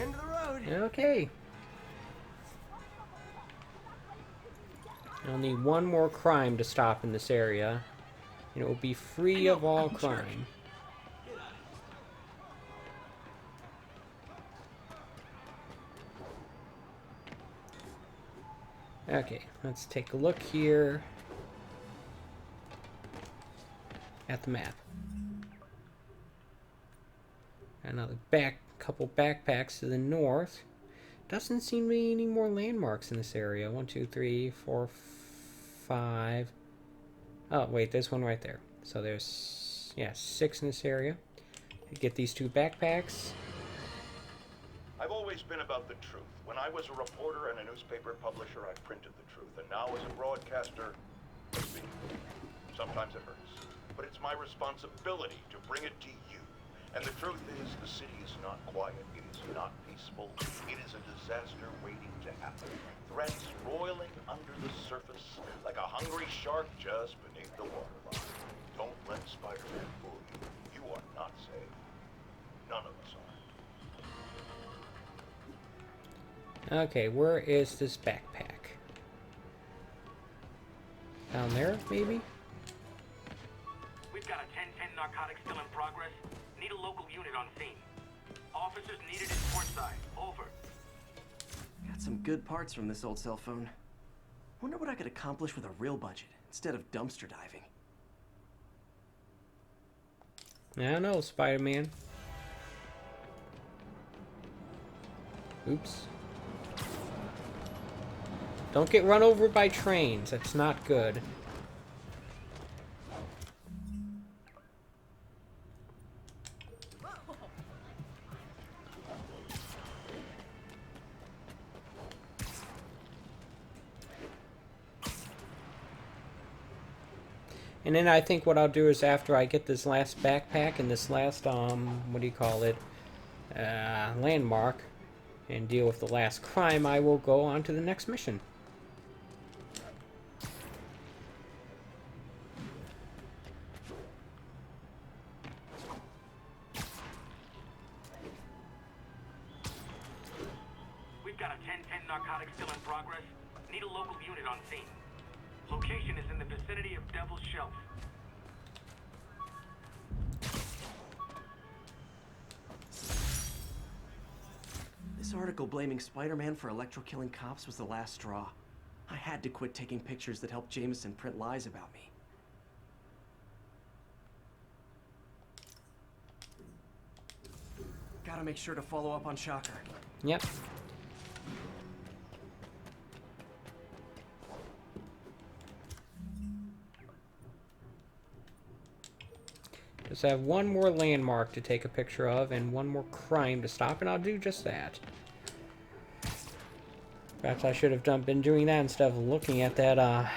End of the road. Okay. I'll need one more crime to stop in this area, and it will be free of all crime. Okay, let's take a look here at the map. Another couple backpacks to the north. Doesn't seem to be any more landmarks in this area. 1, 2, 3, 4, 5. Oh, wait, there's one right there. So there's, yeah, 6 in this area. Get these 2 backpacks. I've always been about the truth. When I was a reporter and a newspaper publisher, I printed the truth. And now as a broadcaster, I speak. Sometimes it hurts. But it's my responsibility to bring it to you. And the truth is, the city is not quiet. It is not peaceful. It is a disaster waiting to happen. Threats roiling under the surface like a hungry shark just beneath the waterline. Don't let Spider-Man fool you. You are not safe. None of us are. Okay, where is this backpack? Down there, maybe? We've got a 10-10 narcotics still in progress. Need a local unit on scene. Officers needed in Portside. Over. Got some good parts from this old cell phone. Wonder what I could accomplish with a real budget instead of dumpster diving. I don't know, Spider-Man. Oops. Don't get run over by trains. That's not good. And then I think what I'll do is after I get this last backpack and this last, what do you call it, landmark, and deal with the last crime, I will go on to the next mission. We've got a 10-10 narcotics still in progress. Need a local unit on scene. Location is in the vicinity of Devil's Shelf. This article blaming Spider-Man for electro-killing cops was the last straw. I had to quit taking pictures that helped Jameson print lies about me. Gotta make sure to follow up on Shocker. Yep. Just have one more landmark to take a picture of and one more crime to stop, and I'll do just that. Perhaps I should have been doing that instead of looking at that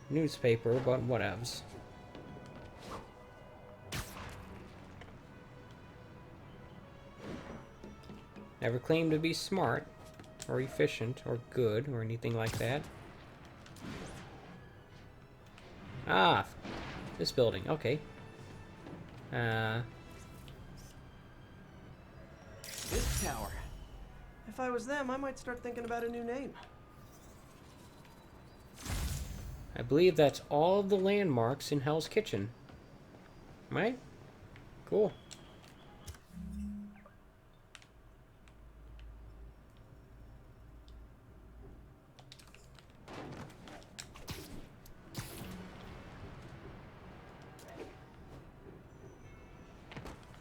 newspaper, but whatevs. Never claimed to be smart, or efficient, or good, or anything like that. Ah, this building, okay. This tower. If I was them, I might start thinking about a new name. I believe that's all of the landmarks in Hell's Kitchen. Right? Cool.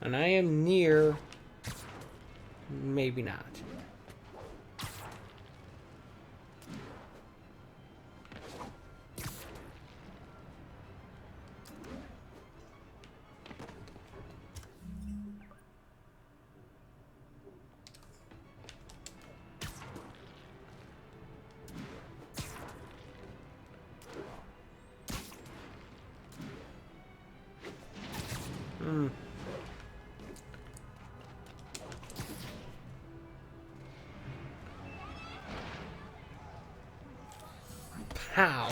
And I am near... maybe not. How?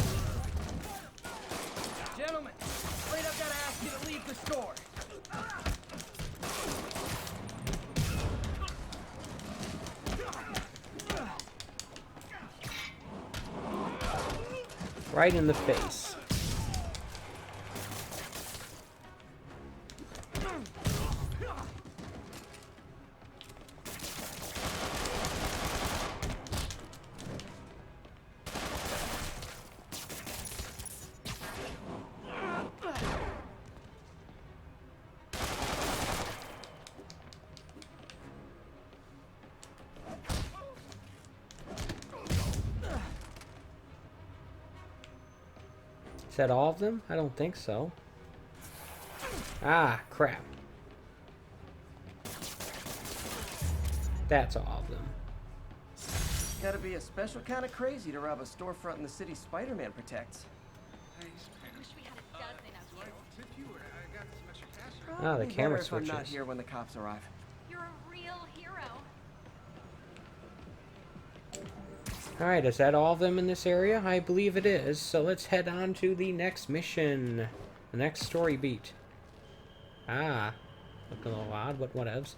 Gentlemen, afraid I've got to ask you to leave the store. Right in the face. Is that all of them? I don't think so. Ah, crap. That's all of them. Gotta be a special kind of crazy to rob a storefront in the city Spider-Man protects. Oh, the camera If I'm not switches. here when the cops arrive. You're a real hero. Alright, is that all of them in this area? I believe it is. So let's head on to the next mission. The next story beat. Ah. Looking a little odd, but whatevs.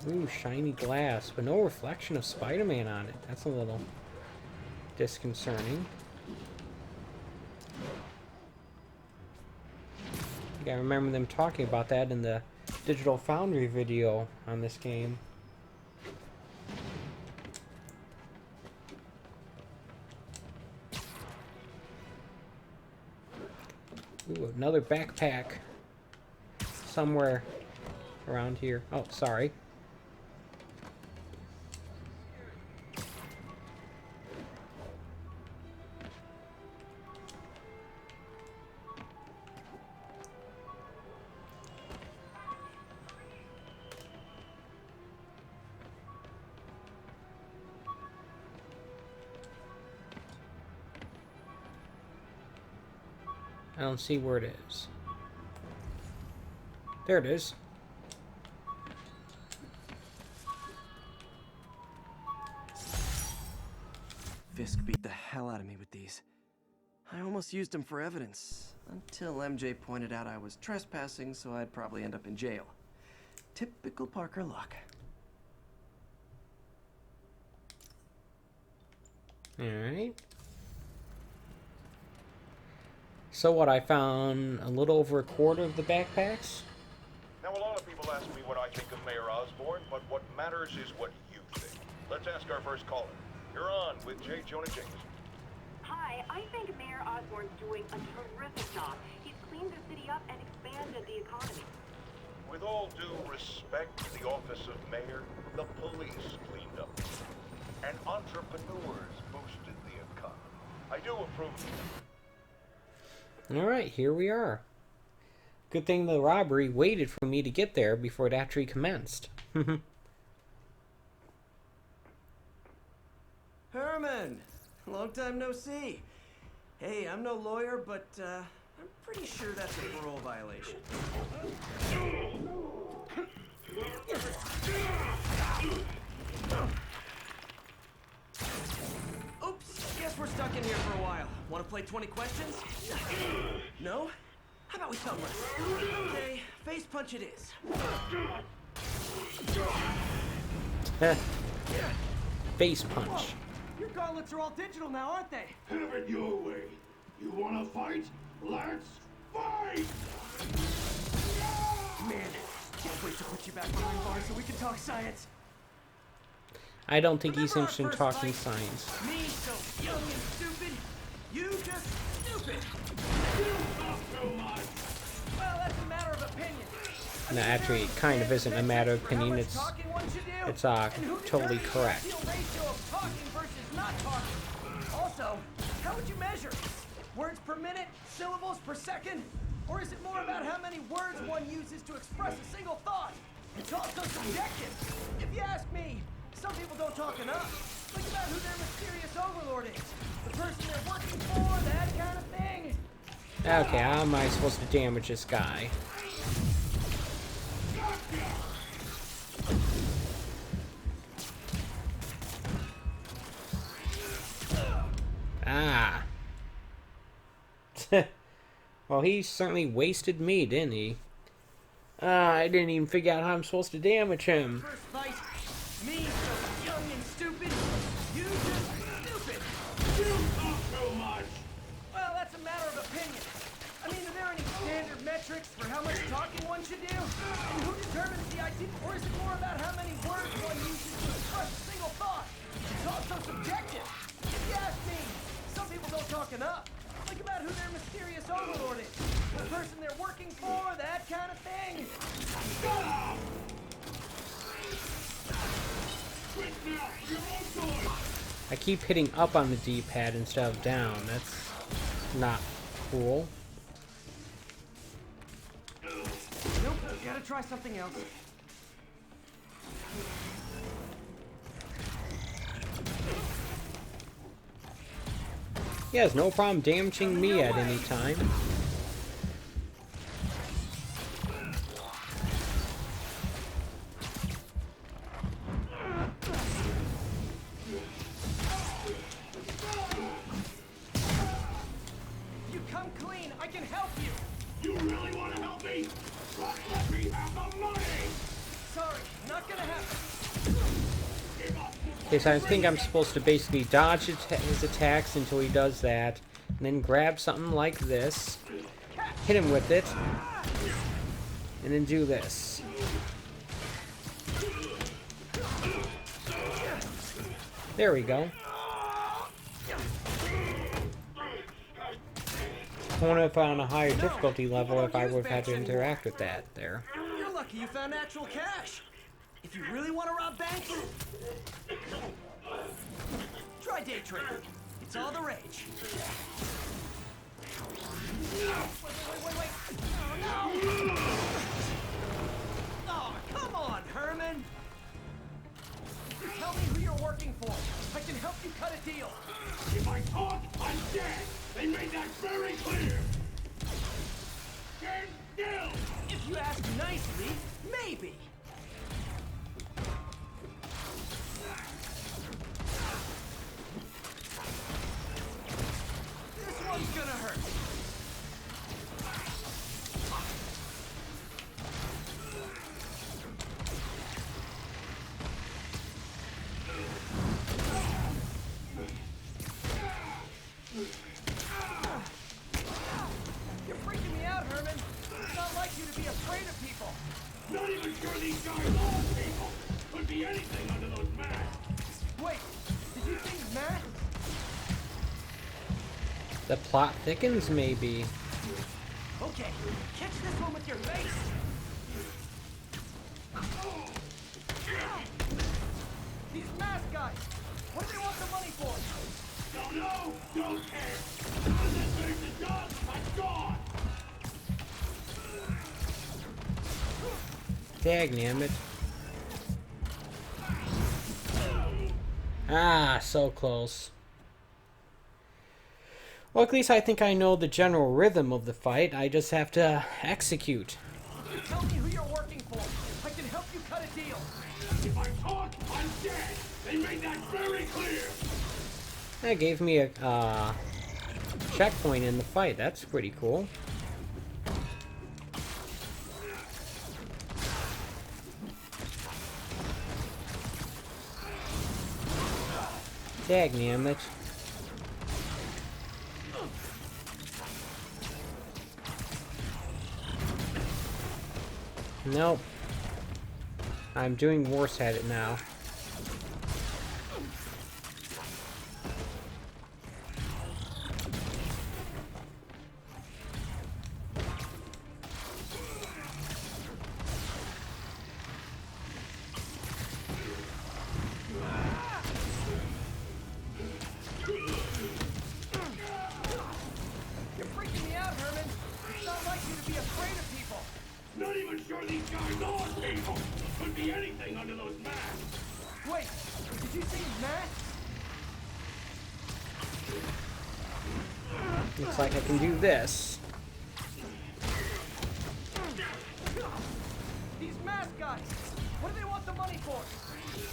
Ooh, shiny glass, but no reflection of Spider-Man on it. That's a little disconcerting. I think I remember them talking about that in the Digital Foundry video on this game. Ooh, another backpack somewhere around here. Oh, sorry. I don't see where it is. There it is. Fisk beat the hell out of me with these. I almost used them for evidence, until MJ pointed out I was trespassing, so I'd probably end up in jail. Typical Parker luck. Alright. So what, I found a little over a quarter of the backpacks? Now, a lot of people ask me what I think of Mayor Osborn, but what matters is what you think. Let's ask our first caller. You're on with J. Jonah Jameson. Hi, I think Mayor Osborn's doing a terrific job. He's cleaned the city up and expanded the economy. With all due respect to the office of mayor, the police cleaned up, and entrepreneurs boosted the economy. I do approve. Alright, here we are. Good thing the robbery waited for me to get there before it actually commenced. Herman! Long time no see. Hey, I'm no lawyer, but I'm pretty sure that's a parole violation. Oops, guess we're stuck in here for a while. Want to play 20 questions? No? How about we thumb wrestle? Okay, face punch it is. Face punch. Your gauntlets are all digital now, aren't they? Have it your way. You wanna fight? Let's fight! Man, can't wait to put you back behind bars so we can talk science. I don't think he's interested in talking science. Me so young and stupid, you just stupid. You talk too much. Well, that's a matter of opinion. No, actually, it kind of isn't a matter of opinion. It's totally correct. Ratio of talking versus not talking. Also, how would you measure? Words per minute, syllables per second, or is it more about how many words one uses to express a single thought? It's also subjective. If you ask me, some people don't talk enough. Think about who their mysterious overlord is. The person they're working for, that kind of thing. Okay, how am I supposed to damage this guy? Ah. Well, he certainly wasted me, didn't he? I didn't even figure out how I'm supposed to damage him. First fight, me so young and stupid, you just stupid. You talk too much. Well, that's a matter of opinion. I mean, are there any standard metrics for how much talking one should do? And who determines the idea? Or is it more about how many words one uses to express a single thought? It's also subjective. If you ask me, some people don't talk enough. Think about who their mysterious overlord is. The person they're working I keep hitting up on the D-pad instead of down. That's not cool. Nope, gotta try something else. He has no problem damaging me at any time. You come clean, I can help you! You really want to help me? Let me have the money! Sorry, not gonna happen. Okay, so I think I'm supposed to basically dodge his attacks until he does that, and then grab something like this, hit him with it, and then do this. There we go. I wonder if on a higher difficulty level if I would have had to interact with that there. You're lucky you found actual cash. If you really want to rob banks, try day trading. It's all the rage. Wait. Oh, no! Oh, come on, Herman! Tell me who you're working for. I can help you cut a deal. If I talk, I'm dead! They made that very clear! Stand still! If you ask nicely, maybe. This one's gonna hurt. You're freaking me out, Herman. It's not like you to be afraid of people. Not even sure these guys are people! Could be anything under those masks! Wait, did you think masks? The plot thickens, maybe. Okay, catch this one with your face. These mask guys, what do they want the money for? Don't know! Don't care! As that finish the job, I'm gone! Dagnammit. Ah, so close. Well, at least I think I know the general rhythm of the fight. I just have to execute. Tell me who you're working for. I can help you cut a deal. If I talk, I'm dead! They made that very clear! That gave me a checkpoint in the fight. That's pretty cool. Dagnammit. Nope. I'm doing worse at it now. You're freaking me out, Herman. It's not like you to be afraid of people. Not even sure these guys are people! Could be anything under those masks! Wait, did you say masks? Looks like I can do this. These mask guys, what do they want the money for?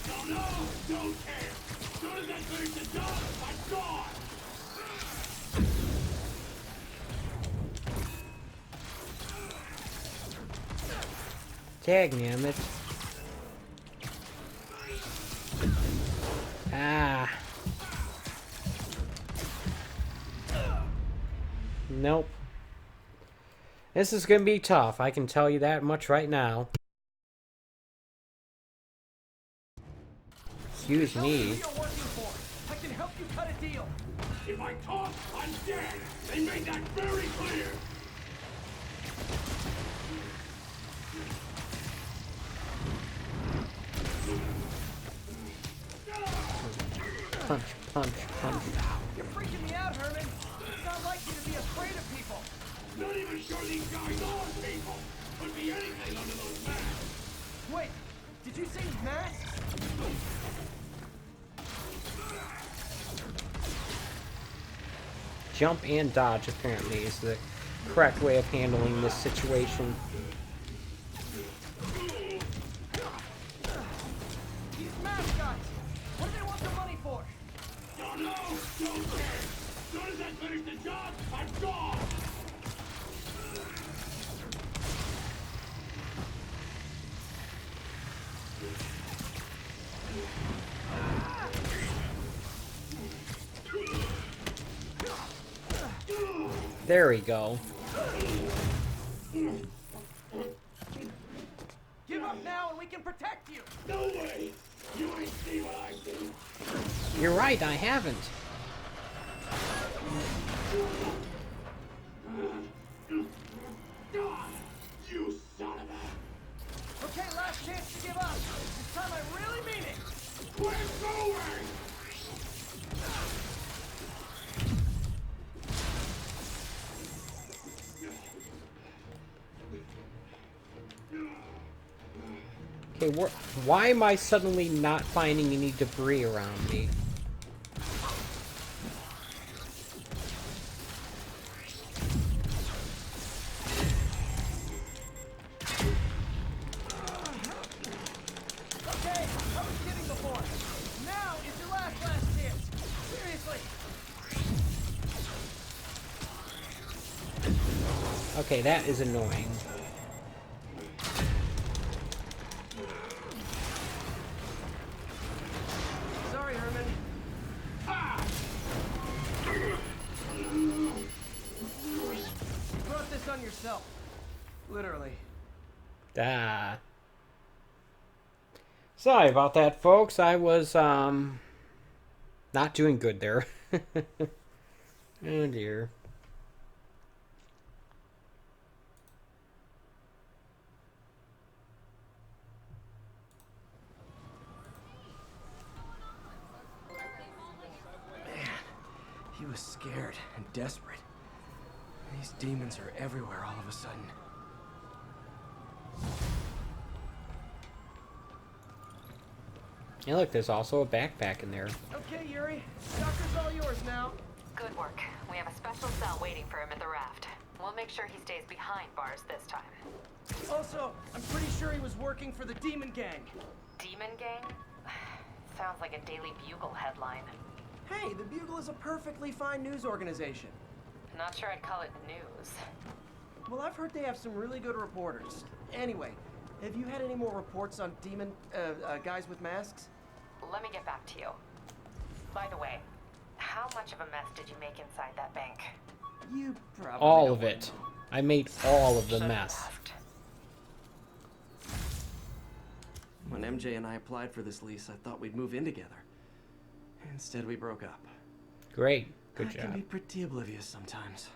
Don't know! Don't care! Soon as I finish the job, I'm gone! Dagnammit. Ah. Nope. This is gonna be tough, I can tell you that much right now. Excuse me. I can help you cut a deal. If I talk, I'm dead! They made that very clear! punch, punch. You're freaking me out, Herman. It's not like you to be afraid of people. Not even sure these guys are people. Could be anything under those masks. Wait, did you say masks? Jump and dodge, apparently, is the correct way of handling this situation. These mascots! What do they want the money for? Don't know! Don't care! As soon as I finish the job, I'm gone! There we go. Give up now and we can protect you! No way! You ain't see what I see! You're right, I haven't. You son of a... Okay, last chance to give up. This time I really mean it. We're going! Okay, why am I suddenly not finding any debris around me? Okay, I was kidding before. Now is your last chance. Seriously. Okay, that is annoying. Sorry, Herman. You brought this on yourself. Literally. Ah. Sorry about that, folks. I was, not doing good there. Oh, dear. He was scared and desperate. These demons are everywhere all of a sudden. Yeah, look, there's also a backpack in there. Okay, Yuri. Doctor's all yours now. Good work. We have a special cell waiting for him at the raft. We'll make sure he stays behind bars this time. Also, I'm pretty sure he was working for the Demon Gang. Demon Gang? Sounds like a Daily Bugle headline. Hey, the Bugle is a perfectly fine news organization. Not sure I'd call it news. Well, I've heard they have some really good reporters. Anyway, have you had any more reports on demon, guys with masks? Let me get back to you. By the way, how much of a mess did you make inside that bank? You probably All of it. I made all of the mess. When MJ and I applied for this lease, I thought we'd move in together. Instead, we broke up. Great. Good I can job. be pretty oblivious sometimes.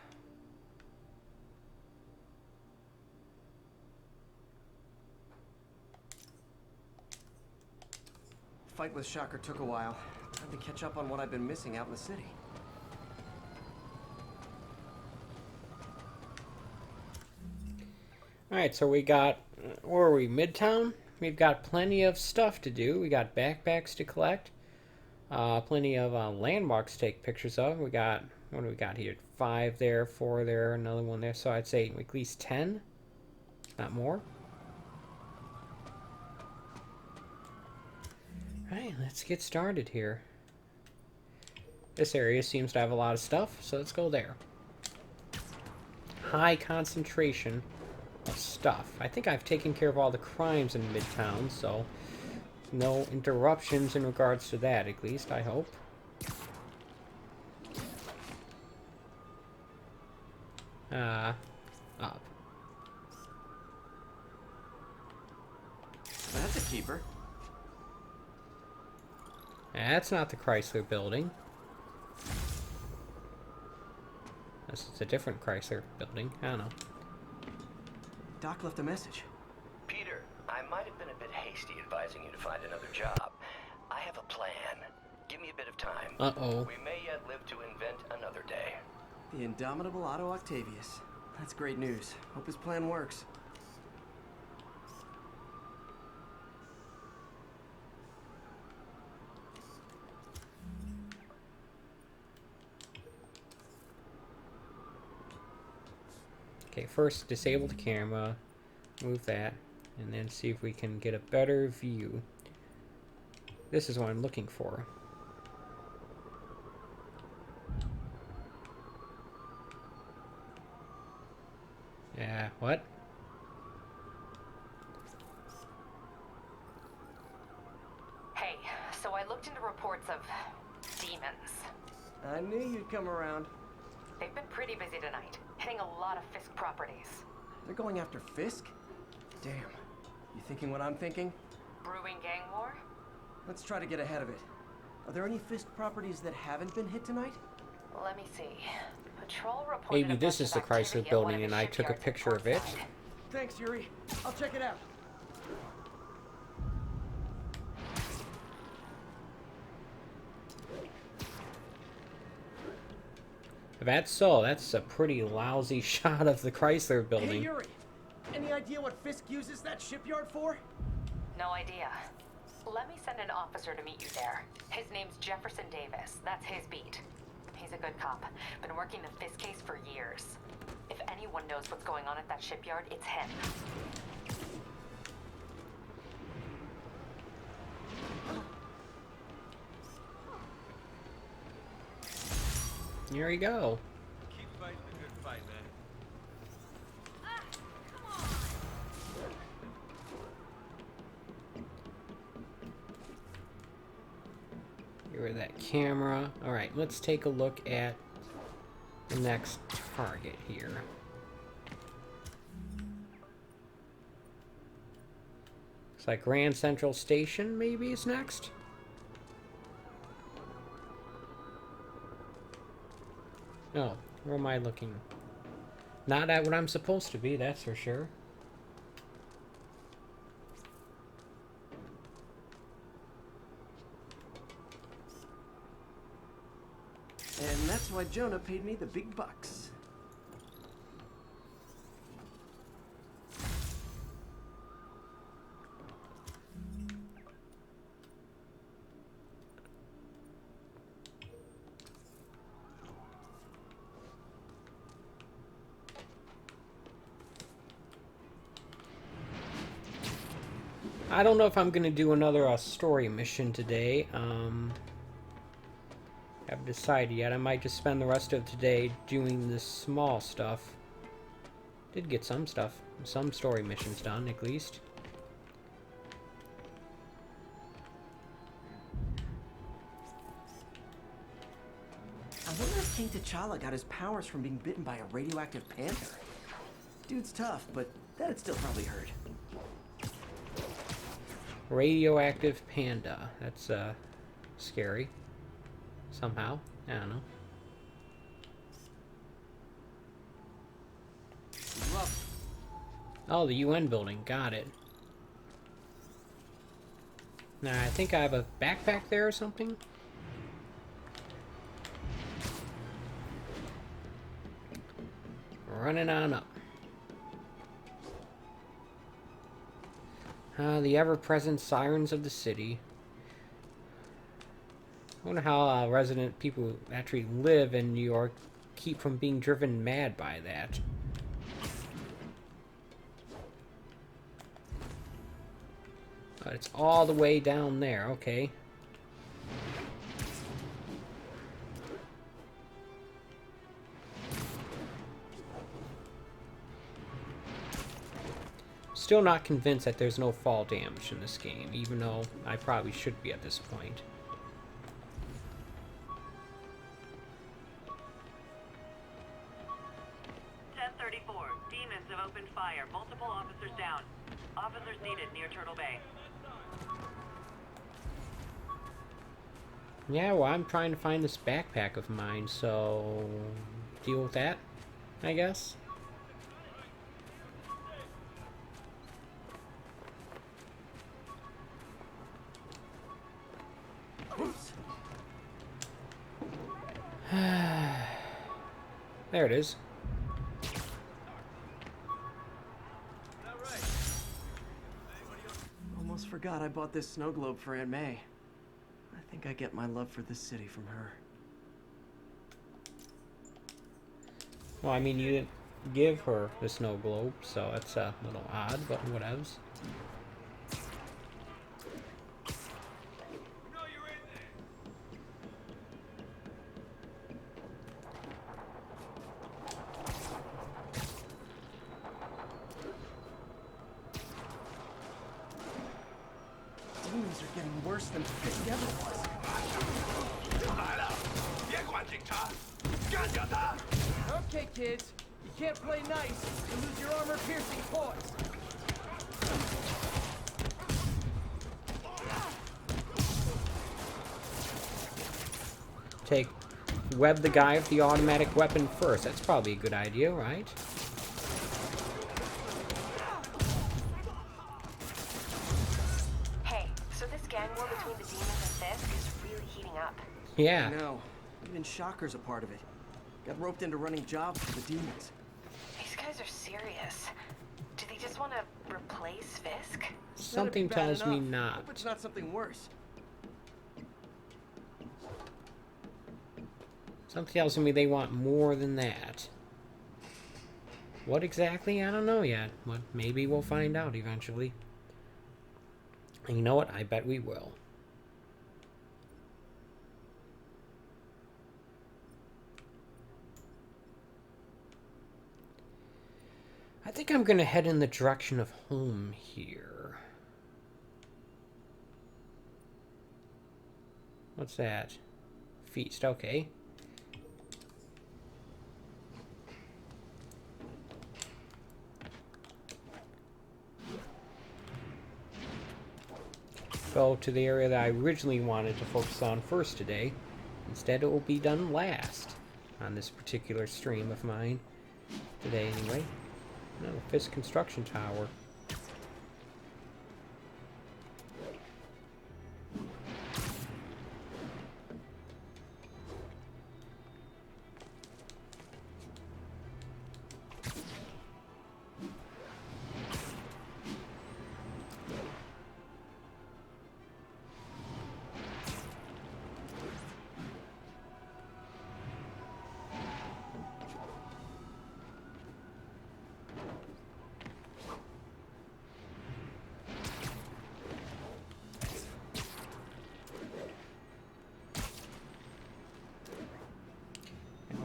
Fight with Shocker took a while. Had to catch up on what I've been missing out in the city. Alright, so we got, where are we, Midtown? We've got plenty of stuff to do. We got backpacks to collect. Plenty of landmarks to take pictures of. We got, what do we got here? 5 there, 4 there, another one there. So I'd say at least 10, not more. Alright, let's get started here. This area seems to have a lot of stuff, so let's go there. High concentration of stuff. I think I've taken care of all the crimes in Midtown, so no interruptions in regards to that, at least, I hope. Up. That's a keeper. That's not the Chrysler building. This is a different Chrysler building. I don't know. Doc left a message. Peter, I might have been a bit hasty advising you to find another job. I have a plan. Give me a bit of time. Uh-oh. We may yet live to invent another day. The indomitable Otto Octavius. That's great news. Hope his plan works. Okay, first disable the camera, move that, and then see if we can get a better view. This is what I'm looking for. Yeah, what? Hey, so I looked into reports of demons. I knew you'd come around. They've been pretty busy tonight, hitting a lot of Fisk properties. They're going after Fisk? Damn. You thinking what I'm thinking? Brewing gang war? Let's try to get ahead of it. Are there any Fisk properties that haven't been hit tonight? Let me see. Patrol reported Maybe this is the Chrysler building and I took a picture of it. Thanks, Yuri. I'll check it out. If that's so, that's a pretty lousy shot of the Chrysler Hey, building. Yuri. Any idea what Fisk uses that shipyard for? No idea. Let me send an officer to meet you there. His name's Jefferson Davis. That's his beat. He's a good cop. Been working the Fisk case for years. If anyone knows what's going on at that shipyard, it's him. Here we go. Keep fighting the good fight, man. Here with that camera. Alright, let's take a look at the next target here. Looks like Grand Central Station maybe is next. Oh, where am I looking? Not at what I'm supposed to be, that's for sure. And that's why Jonah paid me the big bucks. I don't know if I'm gonna do another story mission today. Haven't decided yet. I might just spend the rest of today doing the small stuff. Did get some stuff, some story missions done at least. I wonder if King T'Challa got his powers from being bitten by a radioactive panther. Dude's tough, but that'd still probably hurt. Radioactive panda. That's scary. Somehow. I don't know. Oh, the UN building. Got it. Now, I think I have a backpack there or something. Running on up. The ever-present sirens of the city. I wonder how resident people who actually live in New York keep from being driven mad by that. It's all the way down there, okay. Still not convinced that there's no fall damage in this game, even though I probably should be at this point. Demons have opened fire. Multiple officers down. Officers needed near Turtle Bay. Yeah, well, I'm trying to find this backpack of mine, so deal with that, I guess. Oops. There it is. Almost forgot I bought this snow globe for Aunt May. I think I get my love for this city from her. Well, I mean, you didn't give her the snow globe, so that's a little odd, but whatevs. Demons are getting worse than it ever was. Okay, kids. You can't play nice. You lose your armor-piercing poise. Web the guy with the automatic weapon first. That's probably a good idea, right? Hey, so this gang war between the demons and Fisk is really heating up. Yeah. I know. Even Shocker's a part of it. Got roped into running jobs for the demons. These guys are serious. Do they just want to replace Fisk? Something tells me not. Hope it's not something worse. Something tells me they want more than that. What exactly? I don't know yet. But maybe we'll find out eventually. And you know what? I bet we will. I think I'm going to head in the direction of home here. What's that? Feast, okay. Go to the area that I originally wanted to focus on first today. Instead, it will be done last on this particular stream of mine. Today, anyway. No, Fisk Construction Tower.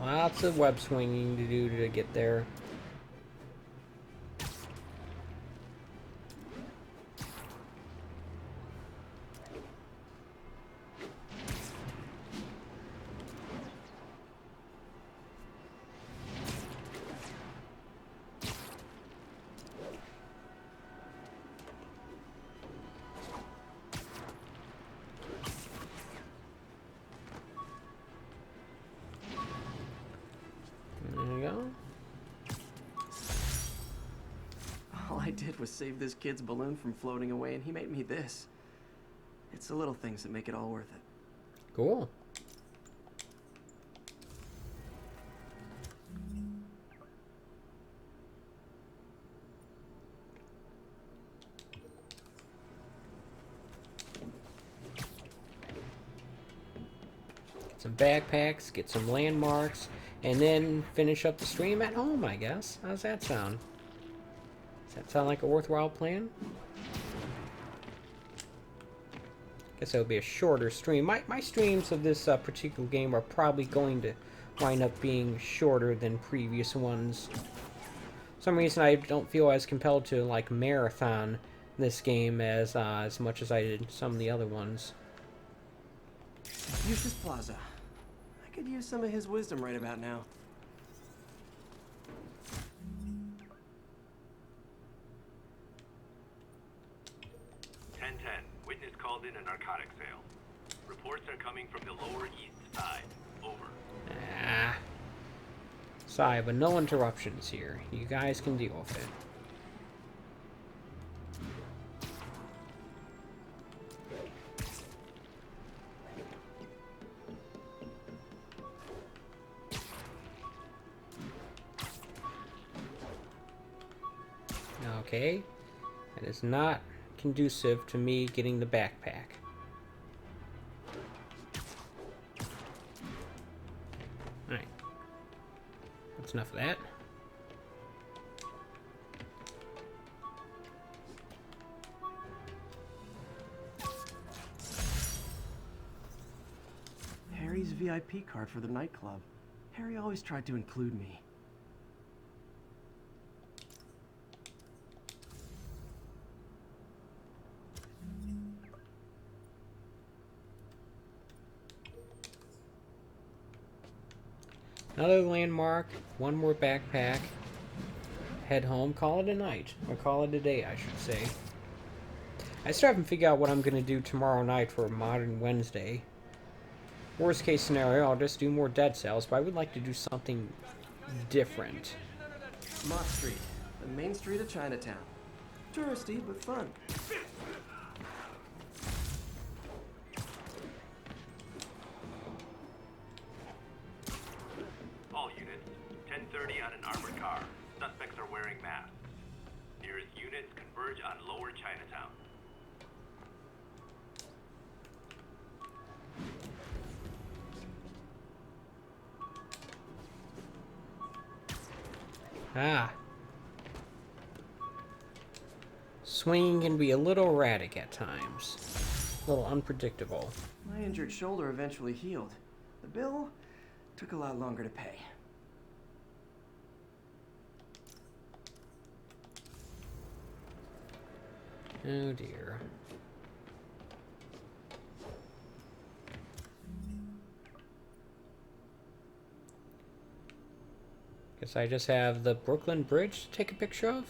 Lots of web swinging to do to get there. All I did was save this kid's balloon from floating away, and he made me this. It's the little things that make it all worth it. Cool. Get some backpacks, get some landmarks, and then finish up the stream at home, I guess. How's that sound? Does that sound like a worthwhile plan? Guess it'll be a shorter stream. My streams of this particular game are probably going to wind up being shorter than previous ones. For some reason I don't feel as compelled to like marathon this game as much as I did some of the other ones. Confucius Plaza. I could use some of his wisdom right about now. Witness called in a narcotic sale. Reports are coming from the Lower East Side. Over. Ah. Sorry, but no interruptions here. You guys can deal with it. okay? That is not conducive to me getting the backpack. Alright. That's enough of that. Harry's VIP card for the nightclub. Harry always tried to include me. Another landmark, one more backpack. Head home, call it a night. Or call it a day, I should say. I still haven't figured out what I'm going to do tomorrow night for Modern Wednesday. Worst case scenario, I'll just do more Dead Cells, but I would like to do something different. Mott Street, the main street of Chinatown. Touristy, but fun. All units, 10:30 on an armored car. Suspects are wearing masks. Nearest units converge on Lower Chinatown. Ah. Swinging can be a little erratic at times. A little unpredictable. My injured shoulder eventually healed. The bill took a lot longer to pay. Oh dear. Guess I just have the Brooklyn Bridge to take a picture of?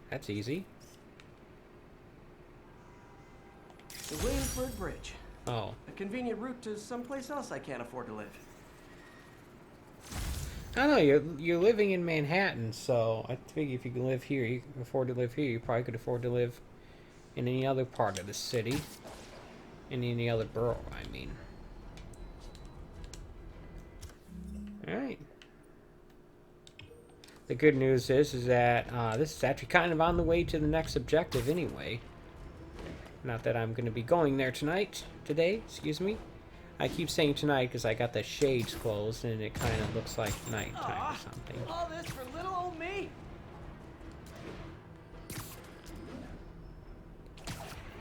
That's easy. The Williamsburg Bridge. Oh. A convenient route to someplace else I can't afford to live. I don't know, you're living in Manhattan, so I think if you can live here, you can afford to live here, you probably could afford to live in any other part of the city. In any other borough, I mean. Alright. The good news is that this is actually kind of on the way to the next objective anyway. Not that I'm going to be going there today, excuse me. I keep saying tonight because I got the shades closed and it kind of looks like nighttime or something. All this for little old me?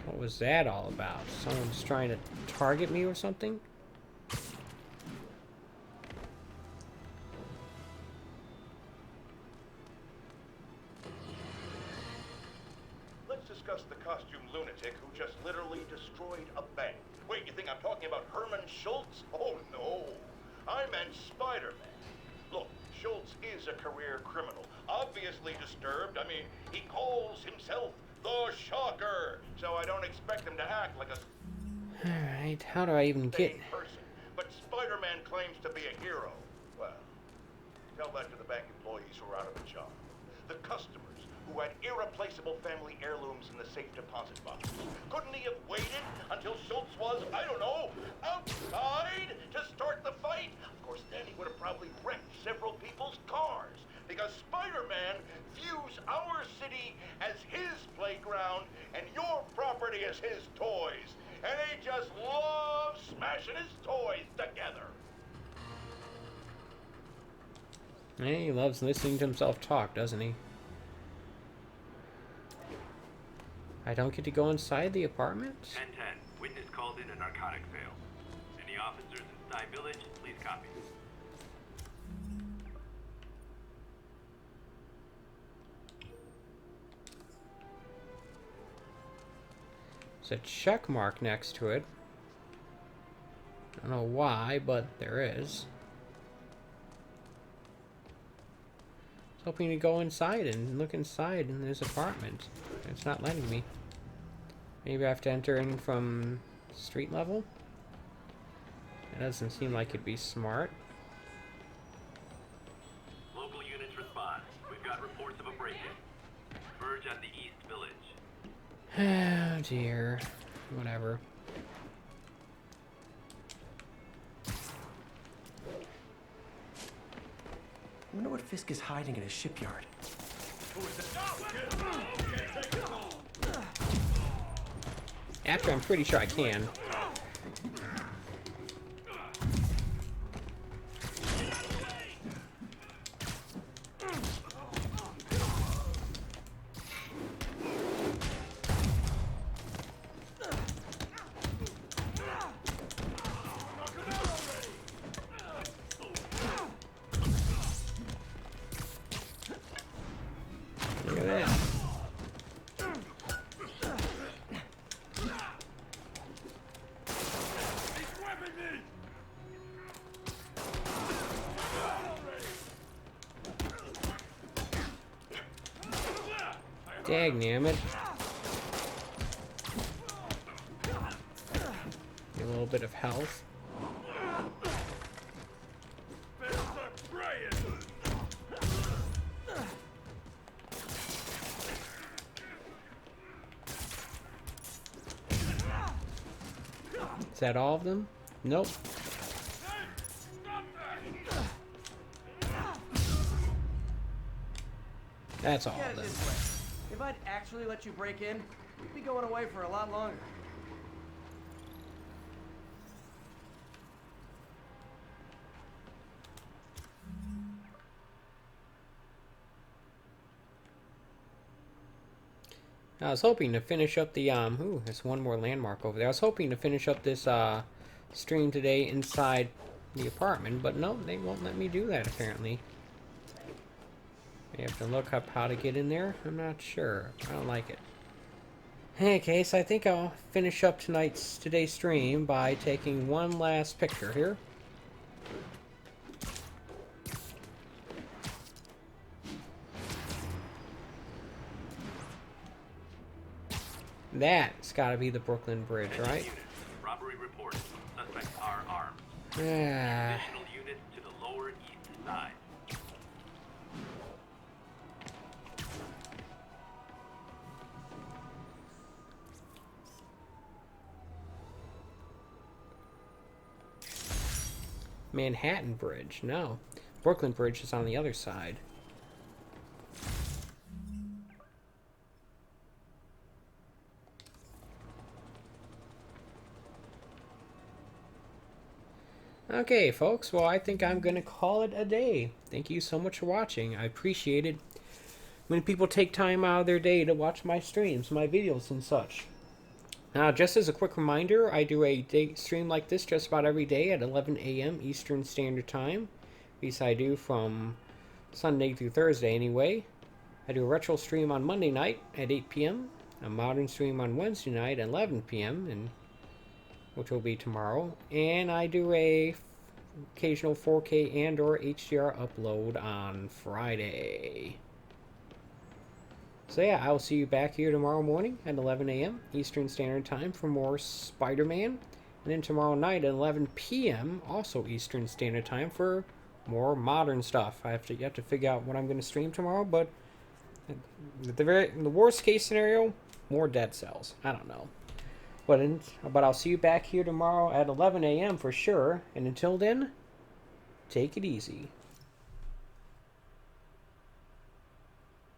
What was that all about? Someone's trying to target me or something? Let's discuss the costume lunatic who just literally destroyed a bank. Wait, you think I'm talking about Herman Schultz? Oh, no. I meant Spider-Man. Look, Schultz is a career criminal. Obviously disturbed. I mean, he calls himself the Shocker. So I don't expect him to act like a... Alright, how do I even get... person. But Spider-Man claims to be a hero. Well, tell that to the bank employees who are out of a job. The customers who had irreplaceable family heirlooms in the safe deposit box. Couldn't he have waited until Schultz was, I don't know, outside to start the fight? Of course, then he would have probably wrecked several people's cars. Because Spider-Man views our city as his playground and your property as his toys. And he just loves smashing his toys together. He loves listening to himself talk, doesn't he? I don't get to go inside the apartment? 10-10. Witness called in a narcotic sale. Any officers in Sty Village, please copy. There's a check mark next to it. I don't know why, but there is. I was hoping to go inside and look inside in his apartment. It's not letting me. Maybe I have to enter in from street level? It doesn't seem like it'd be smart. Local units respond. We've got reports of a break-in. Verge at the East Village. Oh dear. Whatever. I wonder what Fisk is hiding in his shipyard. Who is it? After, I'm pretty sure I can. Look at that. Dagnammit. Get a little bit of health. Is that all of them? Nope. That's all of them. If I'd actually let you break in, we'd be going away for a lot longer. I was hoping to finish up the, ooh, there's one more landmark over there. I was hoping to finish up this, stream today inside the apartment, but no, they won't let me do that, apparently. I have to look up how to get in there. I'm not sure. I don't like it. In any case, I think I'll finish up today's stream by taking one last picture here. That's gotta be the Brooklyn Bridge, right? Robbery report. Suspects are armed. Yeah. Additional units to the lower east side. Manhattan Bridge. No. Brooklyn Bridge is on the other side. Okay, folks. Well, I think I'm going to call it a day. Thank you so much for watching. I appreciate it when people take time out of their day to watch my streams, my videos, and such. Now, just as a quick reminder, I do a day stream like this just about every day at 11 a.m. Eastern Standard Time. At least I do from Sunday through Thursday anyway. I do a retro stream on Monday night at 8 p.m. A modern stream on Wednesday night at 11 p.m. and which will be tomorrow. And I do a occasional 4K and or HDR upload on Friday. So yeah, I will see you back here tomorrow morning at 11 a.m. Eastern Standard Time for more Spider-Man. And then tomorrow night at 11 p.m. also Eastern Standard Time for more modern stuff. I have to figure out what I'm going to stream tomorrow, but in the worst case scenario, more Dead Cells. I don't know. But I'll see you back here tomorrow at 11 a.m. for sure. And until then, take it easy.